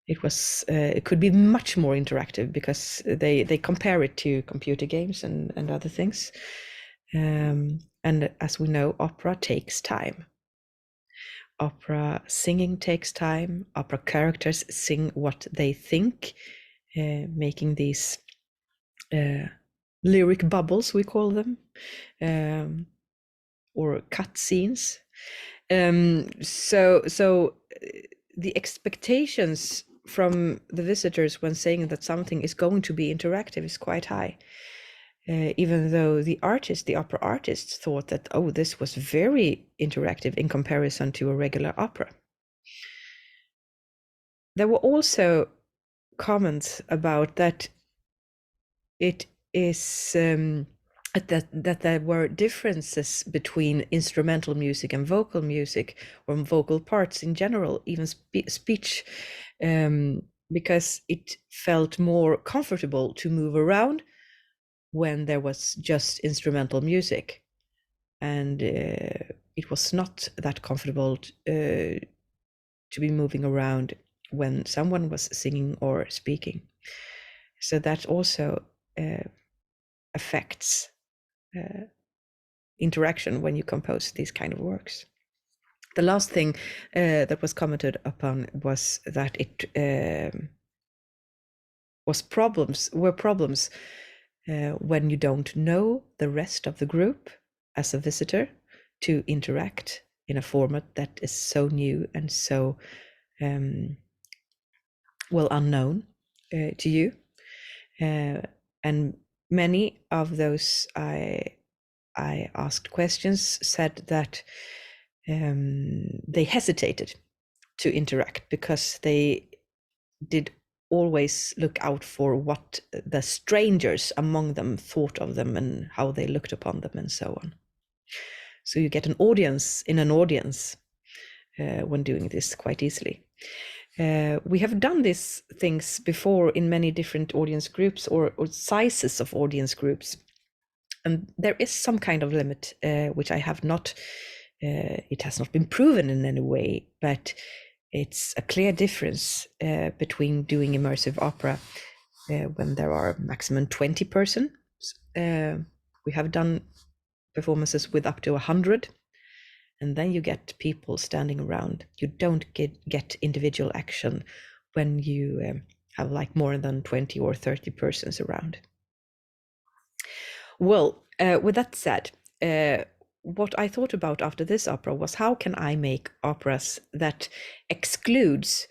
It could be much more interactive because they compare it to computer games and other things. And as we know, opera takes time. Opera singing takes time. Opera characters sing what they think, making these lyric bubbles, we call them, or cut scenes. So the expectations from the visitors when saying that something is going to be interactive is quite high. Even though the opera artists thought that, oh, this was very interactive in comparison to a regular opera. There were also comments about that it is that there were differences between instrumental music and vocal music, or vocal parts in general, even speech, because it felt more comfortable to move around when there was just instrumental music, and it was not that comfortable to be moving around when someone was singing or speaking. So that also affects interaction when you compose these kind of works. The last thing that was commented upon was that it were problems when you don't know the rest of the group as a visitor to interact in a format that is so new and so well unknown to you. And many of those I asked questions said that they hesitated to interact because they did always look out for what the strangers among them thought of them and how they looked upon them and so on. So you get an audience in an audience when doing this quite easily. We have done these things before in many different audience groups or sizes of audience groups. And there is some kind of limit, which I have not, it has not been proven in any way, but it's a clear difference between doing immersive opera when there are maximum 20 persons. We have done performances with up to 100, and then you get people standing around. You don't get individual action when you have like more than 20 or 30 persons around. Well, with that said, what I thought about after this opera was how can I make operas that excludes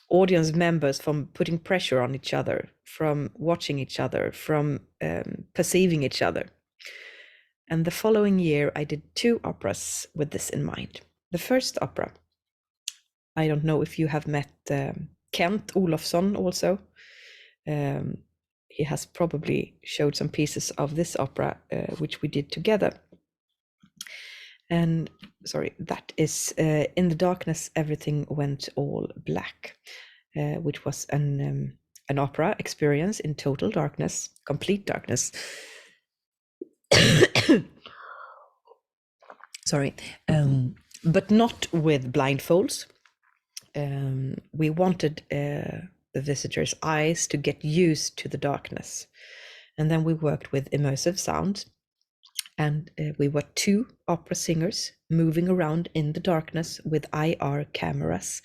audience members from putting pressure on each other, from watching each other, from perceiving each other. And the following year, I did 2 operas with this in mind. The first opera, I don't know if you have met Kent Olofsson also. He has probably showed some pieces of this opera, which we did together. And sorry, that is In the Darkness, Everything Went All Black, which was an opera experience in total darkness, complete darkness. Sorry, but not with blindfolds. We wanted the visitors' eyes to get used to the darkness. And then we worked with immersive sound. And we were 2 opera singers moving around in the darkness with IR cameras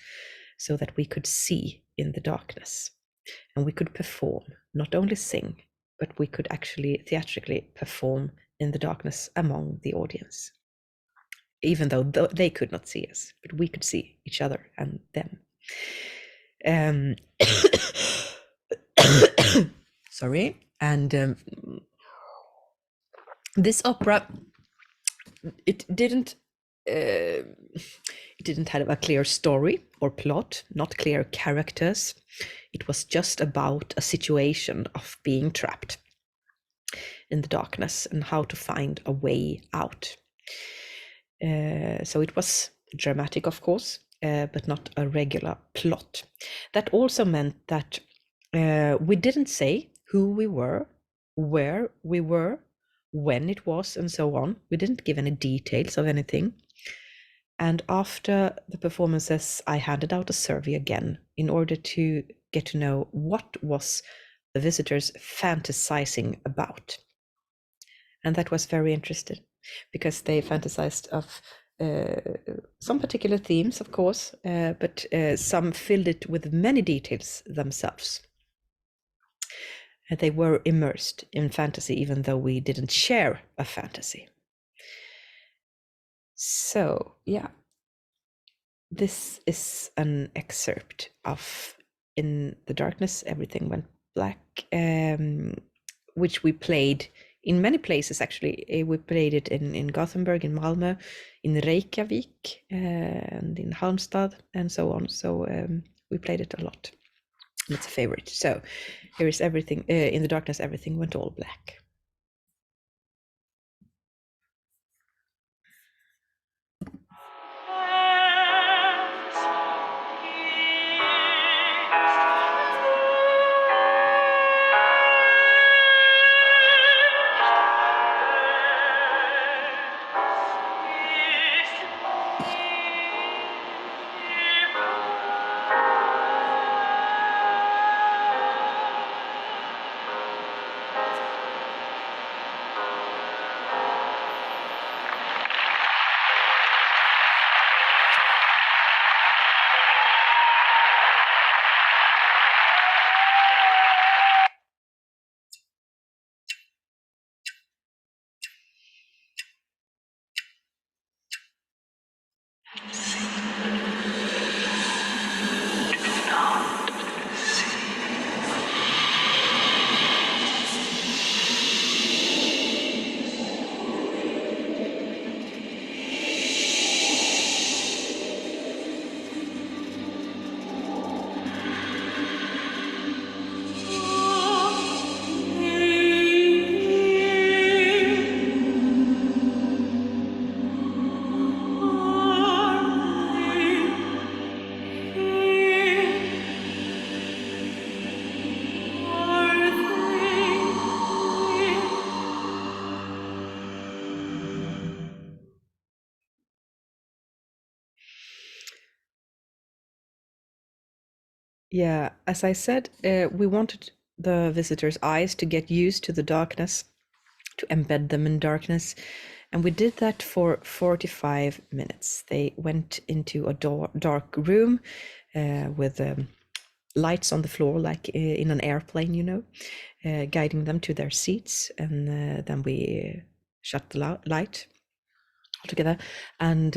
so that we could see in the darkness. And we could perform, not only sing, but we could actually theatrically perform in the darkness among the audience. Even though they could not see us, but we could see each other and them. Sorry. And this opera, it didn't have a clear story or plot, not clear characters. It was just about a situation of being trapped in the darkness and how to find a way out. So it was dramatic, of course, but not a regular plot. That also meant that we didn't say who we were, where we were, when it was, and so on. We didn't give any details of anything. And after the performances, I handed out a survey again in order to get to know what was the visitors fantasizing about. And that was very interesting because they fantasized of some particular themes, of course, but some filled it with many details themselves. They were immersed in fantasy, even though we didn't share a fantasy. So, yeah, this is an excerpt of In the Darkness, Everything Went Black, which we played in many places, actually. We played it in Gothenburg, in Malmö, in Reykjavik, and in Halmstad, and so on. So we played it a lot. It's a favorite. So here is everything, In the Darkness, Everything Went All Black. Yeah, as I said, we wanted the visitors' eyes to get used to the darkness, to embed them in darkness. And we did that for 45 minutes. They went into a dark room with lights on the floor, like in an airplane, you know, guiding them to their seats. And then we shut the light altogether. And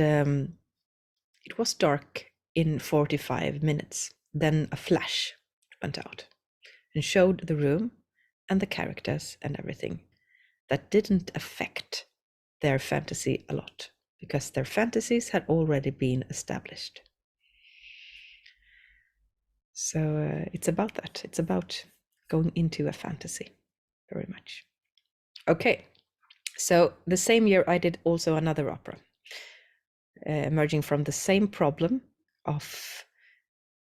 it was dark in 45 minutes. Then a flash went out and showed the room and the characters and everything. That didn't affect their fantasy a lot because their fantasies had already been established. So it's about that. It's about going into a fantasy very much. Okay, so the same year I did also another opera, emerging from the same problem of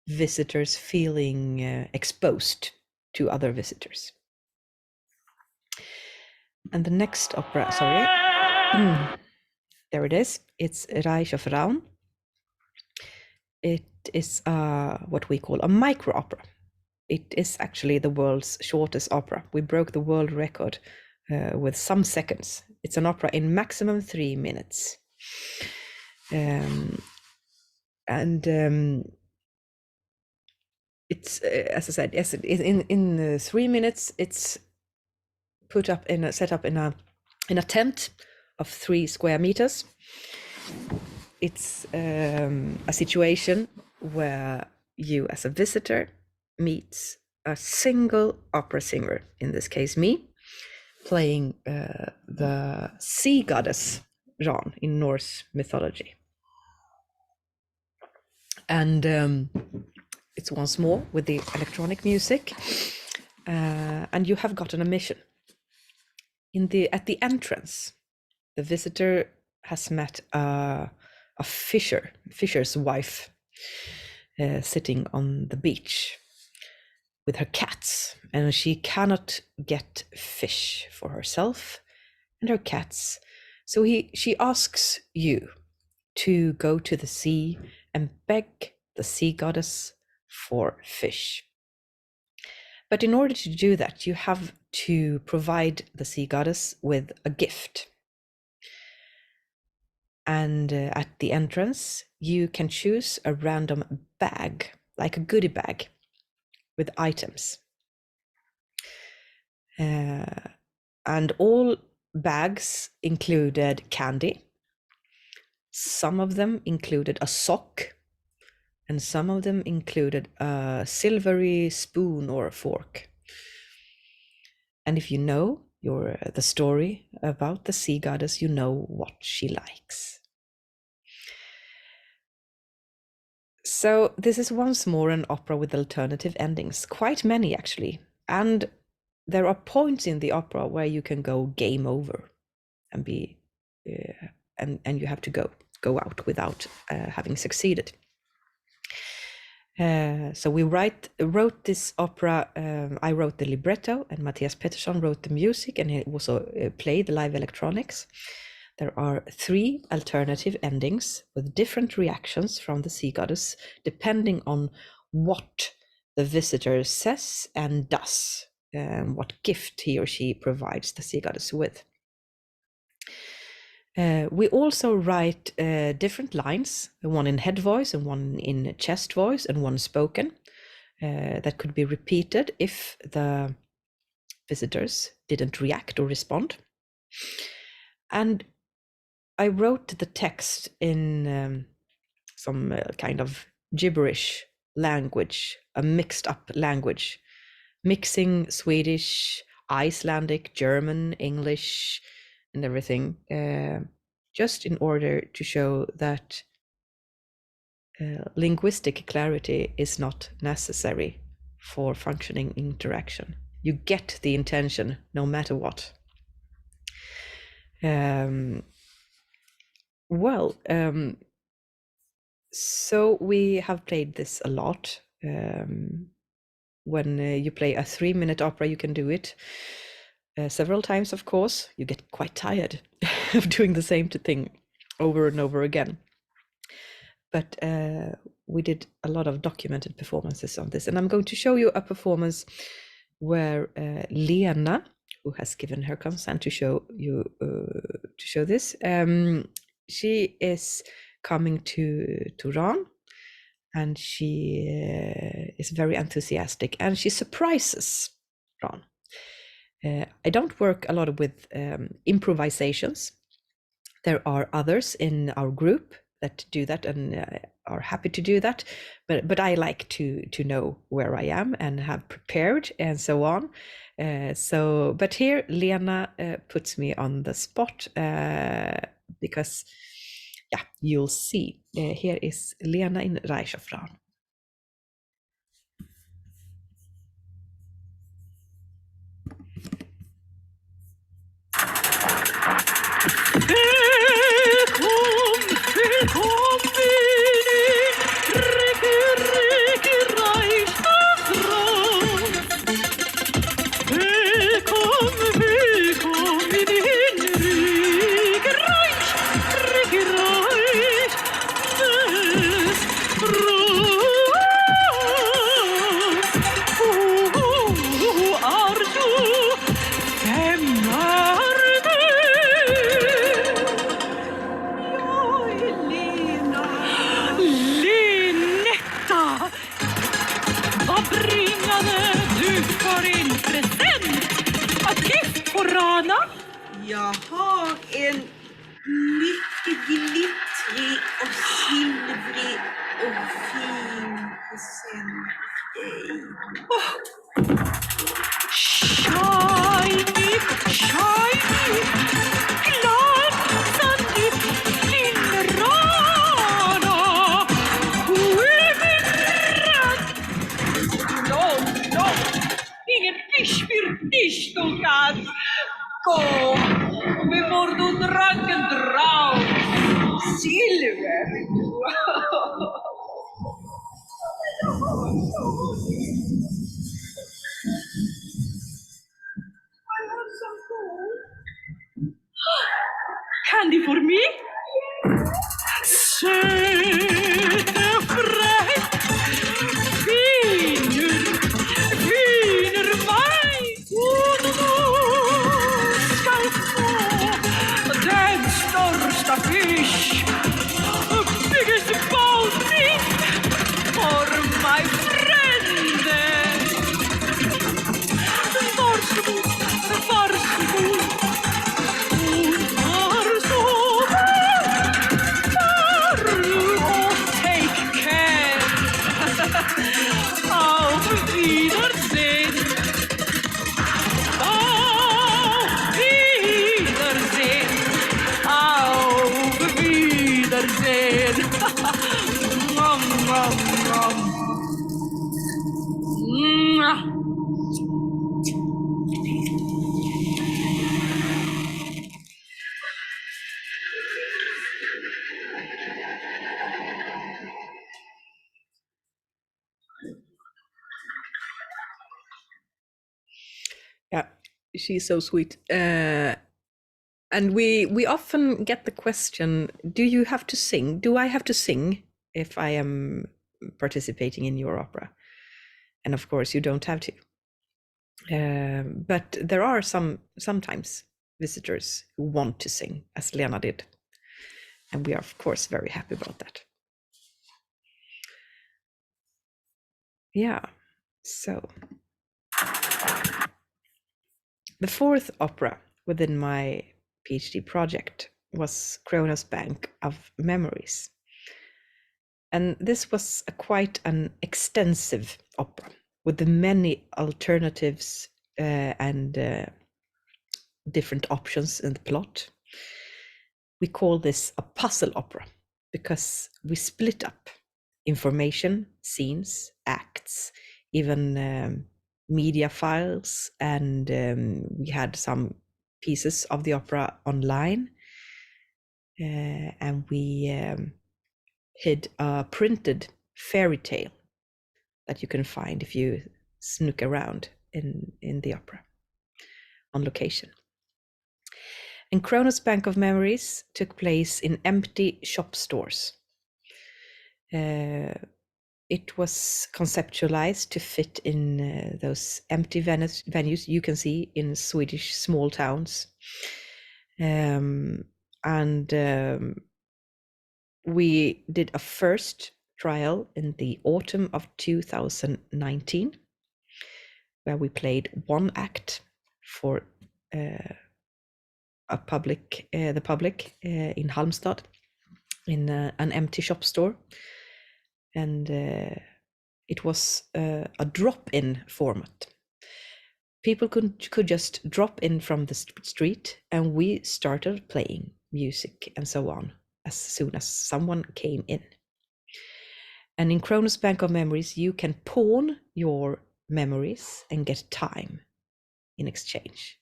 visitors feeling exposed to other visitors. And the next opera, sorry, there it is. It's Reich of Raun. It is what we call a micro opera. It is actually the world's shortest opera. We broke the world record with some seconds. It's an opera in maximum 3 minutes. It's as I said, yes, in 3 minutes. It's set up in a tent of 3 square meters. It's a situation where you, as a visitor, meets a single opera singer, in this case me, playing the sea goddess Ran in Norse mythology. And it's once more with the electronic music, and you have gotten a mission. At the entrance, the visitor has met a fisher's wife sitting on the beach with her cats, and she cannot get fish for herself and her cats. So she asks you to go to the sea and beg the sea goddess for fish. But in order to do that, you have to provide the sea goddess with a gift. And at the entrance, you can choose a random bag, like a goodie bag, with items. And all bags included candy. Some of them included a sock, and some of them included a silvery spoon or a fork. And if you know the story about the sea goddess, you know what she likes. So this is once more an opera with alternative endings, quite many actually. And there are points in the opera where you can go game over and be and you have to go out without having succeeded. So we wrote this opera. I wrote the libretto, and Matthias Pettersson wrote the music, and he also played the live electronics. There are 3 alternative endings with different reactions from the sea goddess, depending on what the visitor says and does, and what gift he or she provides the sea goddess with. We also write different lines, one in head voice and one in chest voice and one spoken, that could be repeated if the visitors didn't react or respond. And I wrote the text in some kind of gibberish language, a mixed up language, mixing Swedish, Icelandic, German, English, and everything, just in order to show that linguistic clarity is not necessary for functioning interaction. You get the intention no matter what. So we have played this a lot. When you play a 3-minute opera, you can do it several times, of course. You get quite tired of doing the same thing over and over again. but we did a lot of documented performances on this. And I'm going to show you a performance where Lena, who has given her consent to show you to show this, she is coming to Ran, and she is very enthusiastic, and she surprises Ran. I don't work a lot with improvisations. There are others in our group that do that and are happy to do that, but I like to know where I am and have prepared and so on. But here Lena puts me on the spot because, yeah, you'll see. Here is Lena in Reichshoffran. Jag har en mycket glittrig och silvrig och fin present till dig. Shiny, shiny, glansande linrana. No, ingen fisch då kan. Kom, bevor du draken drauf. Silver. Candy for me? Söte fräck. Finer mig. Ska få den största fish. Biggest bounty for my friend. Varsågod, varsågod. Yeah, she's so sweet. And we often get the question, do you have to sing? Do I have to sing if I am participating in your opera? And of course you don't have to. But there are sometimes visitors who want to sing, as Lena did. And we are of course very happy about that. Yeah, so the fourth opera within my PhD project was Kronos Bank of Memories. And this was quite an extensive opera with many alternatives and different options in the plot. We call this a puzzle opera because we split up information, scenes, acts, even media files, and we had some pieces of the opera online, and we hid a printed fairy tale that you can find if you snook around in the opera on location. And Kronos Bank of Memories took place in empty shop stores. It was conceptualized to fit in those empty venues you can see in Swedish small towns. We did a first trial in the autumn of 2019, where we played one act for the public in Halmstad in an empty shop store, and it was a drop-in format. People could just drop in from the street, and we started playing music and so on as soon as someone came in. And in Kronos Bank of Memories, you can pawn your memories and get time in exchange.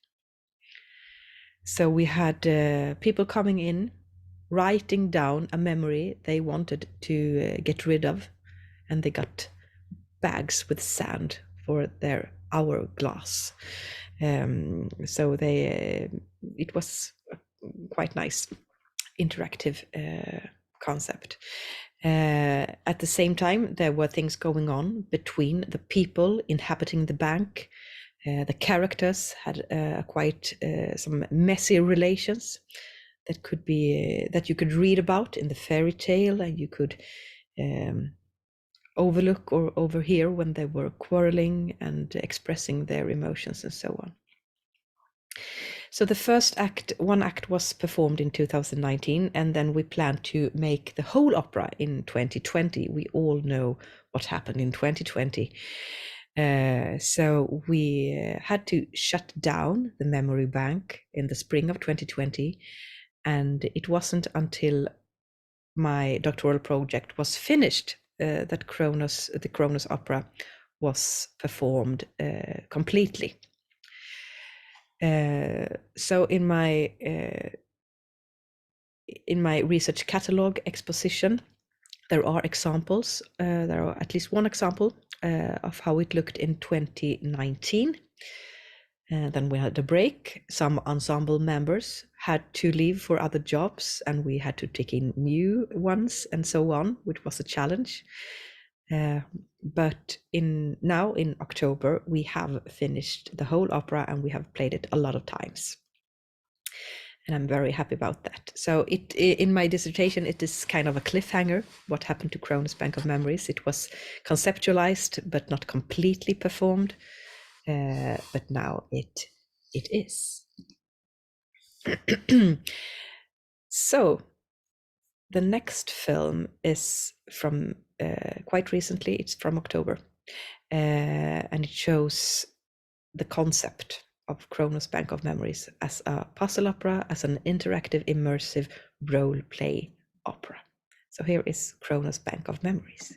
So we had people coming in, writing down a memory they wanted to get rid of, and they got bags with sand for their hourglass. So it was a quite nice interactive concept. At the same time, there were things going on between the people inhabiting the bank. The characters had quite some messy relations that you could read about in the fairy tale, and you could overlook or overhear when they were quarreling and expressing their emotions and so on. So the first one act was performed in 2019, and then we plan to make the whole opera in 2020. We all know what happened in 2020. So we had to shut down the memory bank in the spring of 2020, and it wasn't until my doctoral project was finished that the Kronos opera was performed completely. So in my research catalog exposition, there are examples. There are at least one example of how it looked in 2019. Then we had a break. Some ensemble members had to leave for other jobs, and we had to take in new ones and so on, which was a challenge. But now in October, we have finished the whole opera, and we have played it a lot of times. And I'm very happy about that. So in my dissertation, it is kind of a cliffhanger, what happened to Kronos Bank of Memories. It was conceptualized, but not completely performed. But now it is. So the next film is from quite recently. It's from October, and it shows the concept of Kronos Bank of Memories as a puzzle opera, as an interactive, immersive role play opera. So here is Kronos Bank of Memories.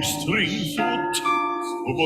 Stringfot och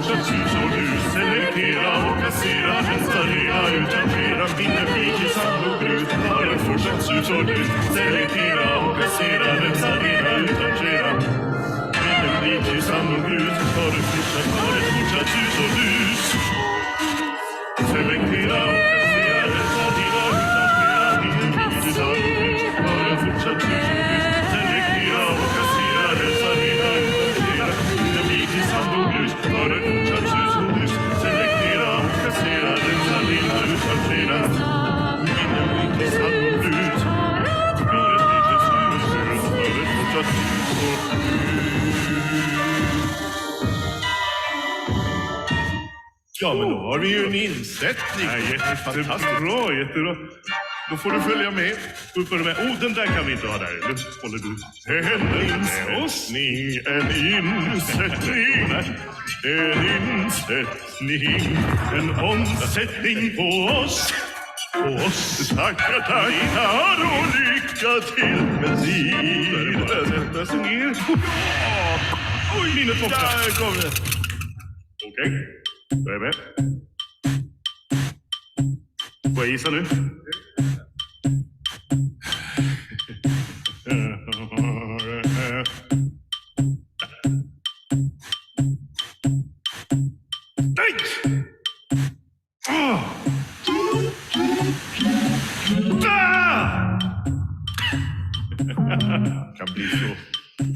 fortsatt sus och dus. Selektera och kassera, restaurera, utrangera. Vinner flik i sand och grus. Har ett fortsatt sus och dus. Selektera och kassera, restaurera, utrangera. Vinner flik i sand och grus. Har ett fortsatt sus och dus. Selektera och kassera, restaurera, utrangera. Vinner flik i sand och grus. Har ett fortsatt sus och dus. Selektera och kassera, restaurera, utrangera. Vinner flik i sand och grus. Har ett fortsatt sus och dus. Selektera och kassera, restaurera, utrangera. Vinner flik i sand och grus. Har ett litet sus och dus. Har ett fortsatt sus och Ja, men då har vi ju en insättning. Ja, jättebra, jättebra. Då får du följa med. Du följer med. Oh, den där kan vi inte ha där. Nu håller du. En insättning, en omsättning på oss. Tackar och lycka till med livet. Sätt ner. Oj, minnet borta. Där kom det. Okej. Jag är med. Får jag gissa nu? Nej! Kan bli så.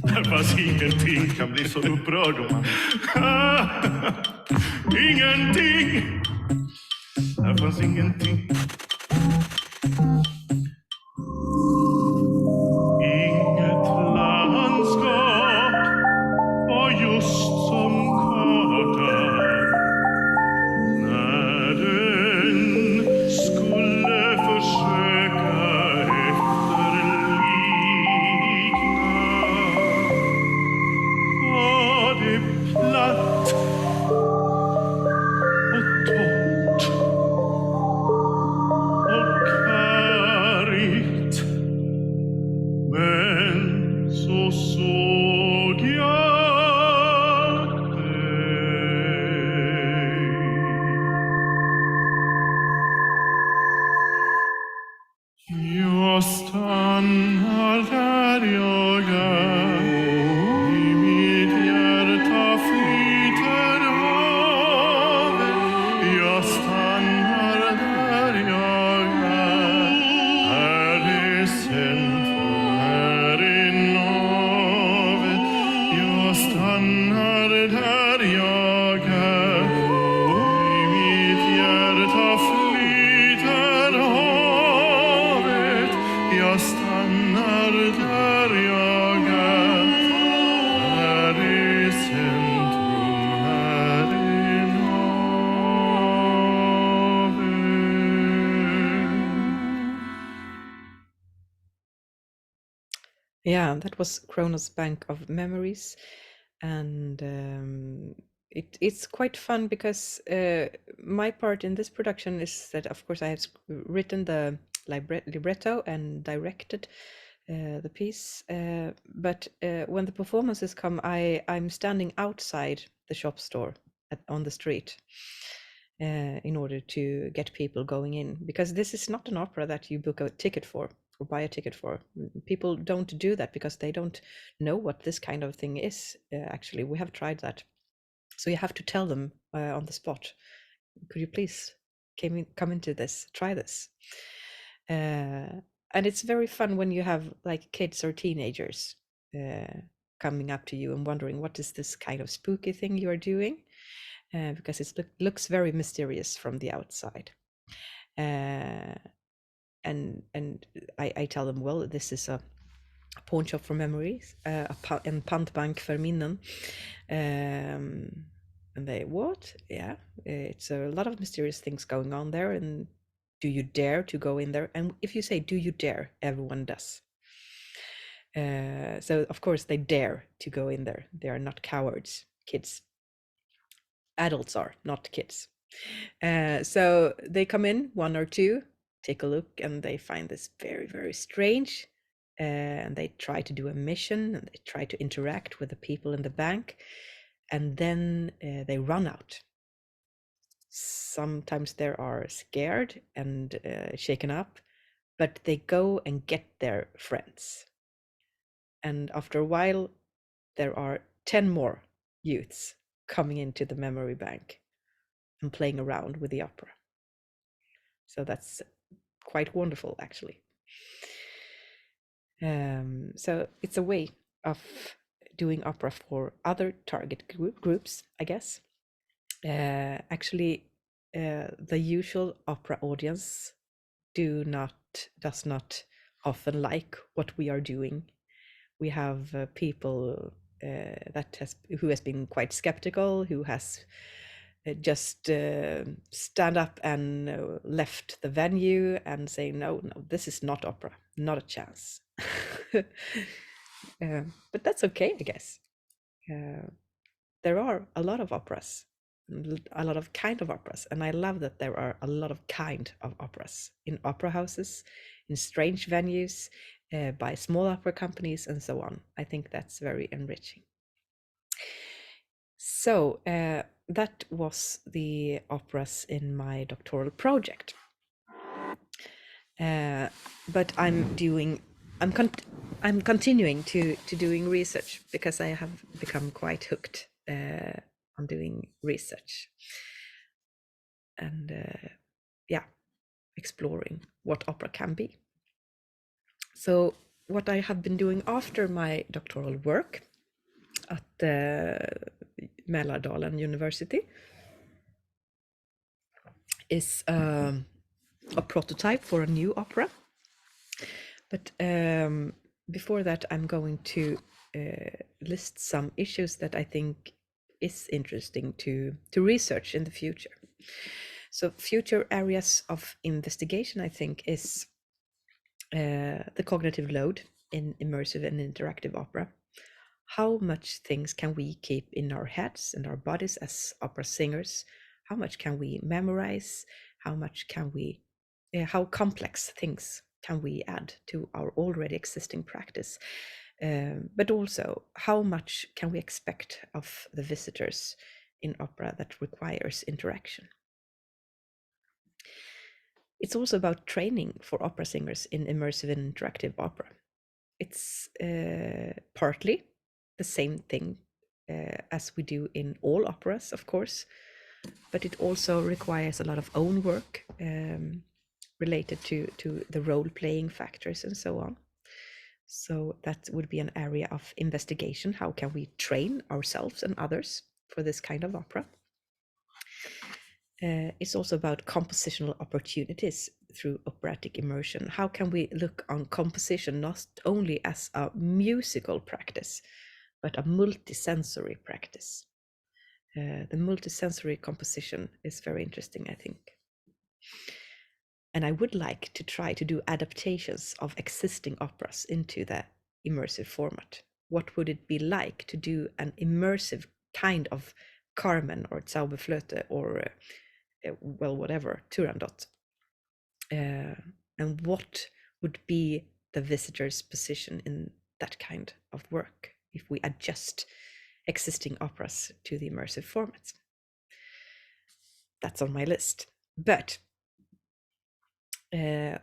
Det fanns ingenting. Kan bli så upprörd om man... Ingenting! Det fanns ingenting. Inget landskap var just som kartan när den skulle försöka efterlikna. Var det platt och torrt och kargt, men så såg jag dig. Jag stannar där jag är. I mitt hjärta flyter havet. Jag stannar där jag är. Här är centrum, här är navet. Jag stannar där jag är. I mitt hjärta flyter havet. Jag stannar där jag är. Här är centrum, här är navet. Yeah, that was Kronos Bank of Memories, and it's quite fun because my part in this production is that, of course, I have written the libretto and directed the piece, but when the performances come, I'm standing outside the shop store on the street in order to get people going in, because this is not an opera that you book a ticket for or buy a ticket for. People don't do that because they don't know what this kind of thing is. Actually, we have tried that, so you have to tell them on the spot, could you please come into this, try this. And it's very fun when you have like kids or teenagers coming up to you and wondering what is this kind of spooky thing you are doing, because it looks very mysterious from the outside. And I tell them, well, this is a pawn shop for memories, en pantbank för minnen. And they, what? Yeah, it's a lot of mysterious things going on there. And do you dare to go in there? And if you say, do you dare? Everyone does. So of course they dare to go in there. They are not cowards. Kids, adults are, not kids. So they come in, one or two, take a look, and they find this very, very strange. And they try to do a mission, and they try to interact with the people in the bank. and then they run out. Sometimes they are scared and shaken up, but they go and get their friends. And after a while, there are 10 more youths coming into the memory bank and playing around with the opera. So that's quite wonderful, actually. So it's a way of doing opera for other target groups, I guess. Actually, the usual opera audience does not often like what we are doing. We have people who has been quite skeptical, who has just stand up and left the venue and say, no, this is not opera, not a chance. But that's okay, I guess. There are a lot of operas, a lot of kind of operas, and I love that there are a lot of kind of operas in opera houses, in strange venues, by small opera companies, and so on. I think that's very enriching. So that was the operas in my doctoral project. But I'm continuing to doing research because I have become quite hooked on doing research and exploring what opera can be. So what I have been doing after my doctoral work at Mälardalen University is a prototype for a new opera. But before that, I'm going to list some issues that I think is interesting to research in the future. So future areas of investigation, I think, is the cognitive load in immersive and interactive opera. How much things can we keep in our heads and our bodies as opera singers? How much can we memorize? How much can we, how complex things can we add to our already existing practice? But also, how much can we expect of the visitors in opera that requires interaction? It's also about training for opera singers in immersive and interactive opera. It's partly the same thing as we do in all operas, of course, but it also requires a lot of own work related to the role-playing factors and so on. So that would be an area of investigation. How can we train ourselves and others for this kind of opera? It's also about compositional opportunities through operatic immersion. How can we look on composition not only as a musical practice, but a multisensory practice? The multisensory composition is very interesting, I think. And I would like to try to do adaptations of existing operas into the immersive format. What would it be like to do an immersive kind of Carmen or Zauberflöte or well, whatever, Turandot. And what would be the visitor's position in that kind of work if we adjust existing operas to the immersive formats? That's on my list. But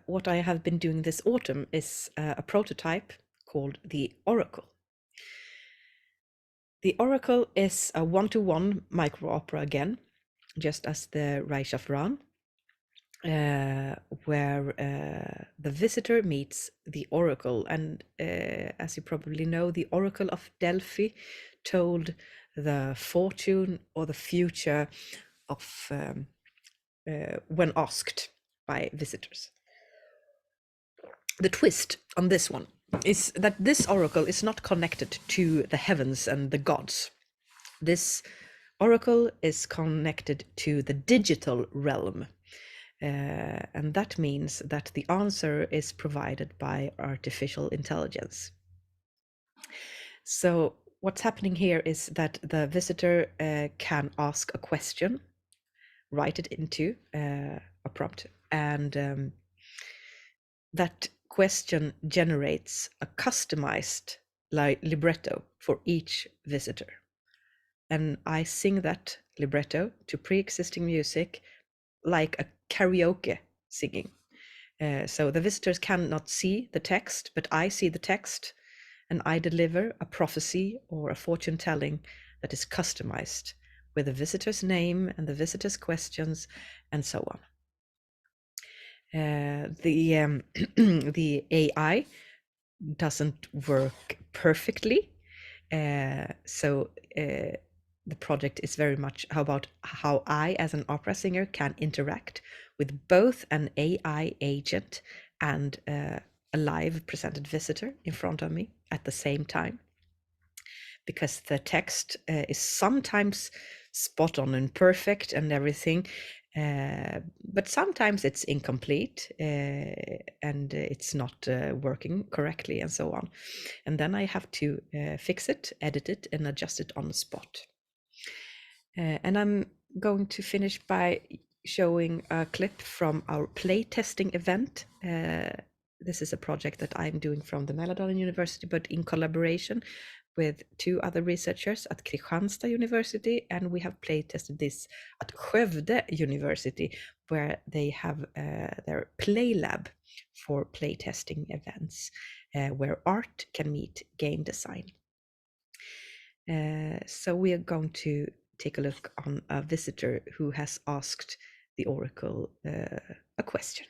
what I have been doing this autumn is a prototype called the Oracle. The Oracle is a one-to-one micro opera again, just as the Reich of Ran, where the visitor meets the oracle. And as you probably know, the Oracle of Delphi told the fortune or the future of when asked by visitors. The twist on this one is that this oracle is not connected to the heavens and the gods. This oracle is connected to the digital realm. And that means that the answer is provided by artificial intelligence. So what's happening here is that the visitor can ask a question, write it into a prompt, and that question generates a customized libretto for each visitor. and I sing that libretto to pre-existing music like a karaoke singing. So the visitors cannot see the text, but I see the text, and I deliver a prophecy or a fortune telling that is customized with the visitor's name and the visitor's questions and so on. The AI doesn't work perfectly, so the project is very much about how I, as an opera singer, can interact with both an AI agent and a live presented visitor in front of me at the same time. Because the text is sometimes spot on and perfect and everything, but sometimes it's incomplete and it's not working correctly and so on. And then I have to fix it, edit it, and adjust it on the spot. And I'm going to finish by showing a clip from our playtesting event. This is a project that I'm doing from the Mälardalen University, but in collaboration with 2 other researchers at Kristianstad University, and we have playtested this at Skövde University, where they have their play lab for playtesting events, where art can meet game design. So we are going to take a look on a visitor who has asked the oracle a question.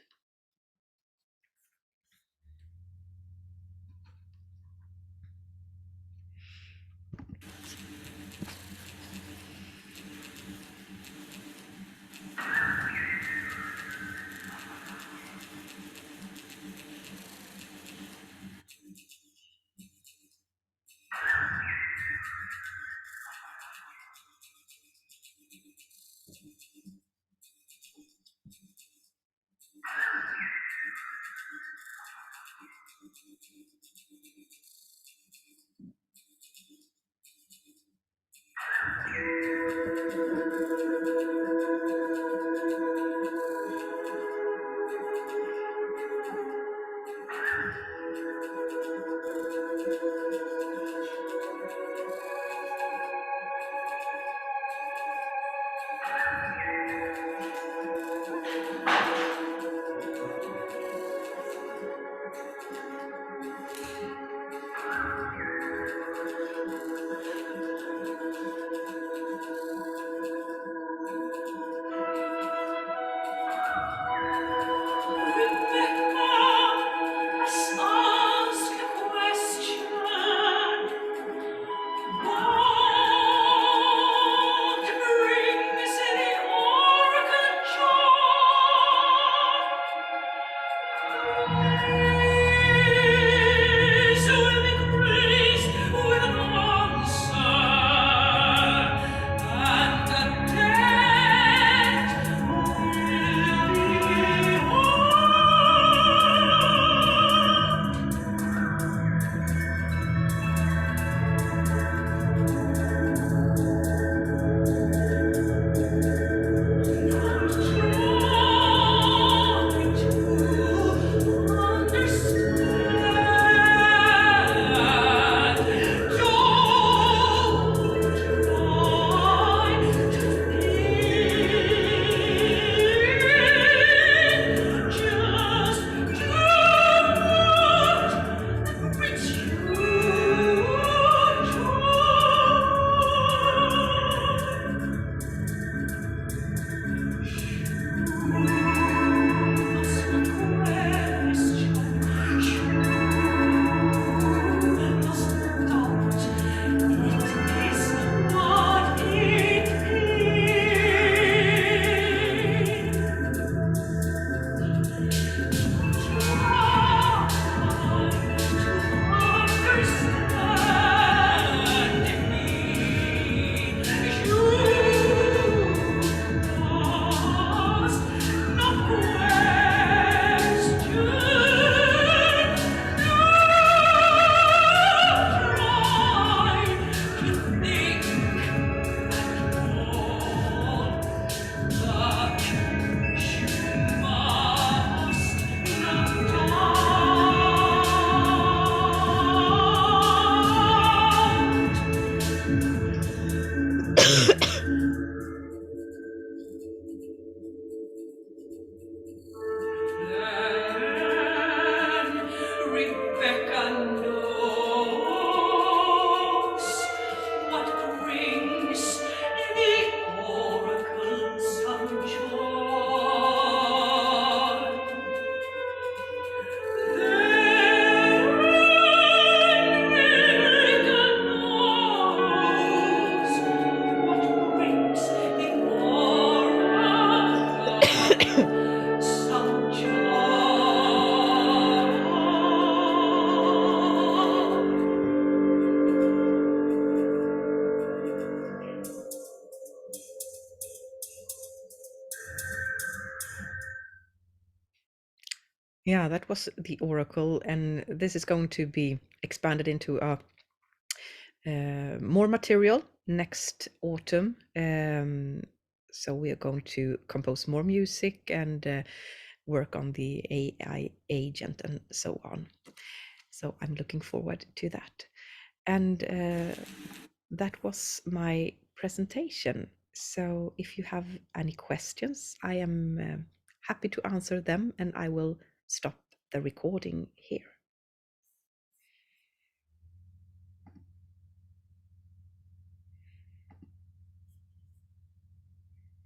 Yeah, that was the Oracle, and this is going to be expanded into more material next autumn. So we are going to compose more music and work on the AI agent and so on. So I'm looking forward to that. And that was my presentation. So if you have any questions, I am happy to answer them, and I will stop the recording here.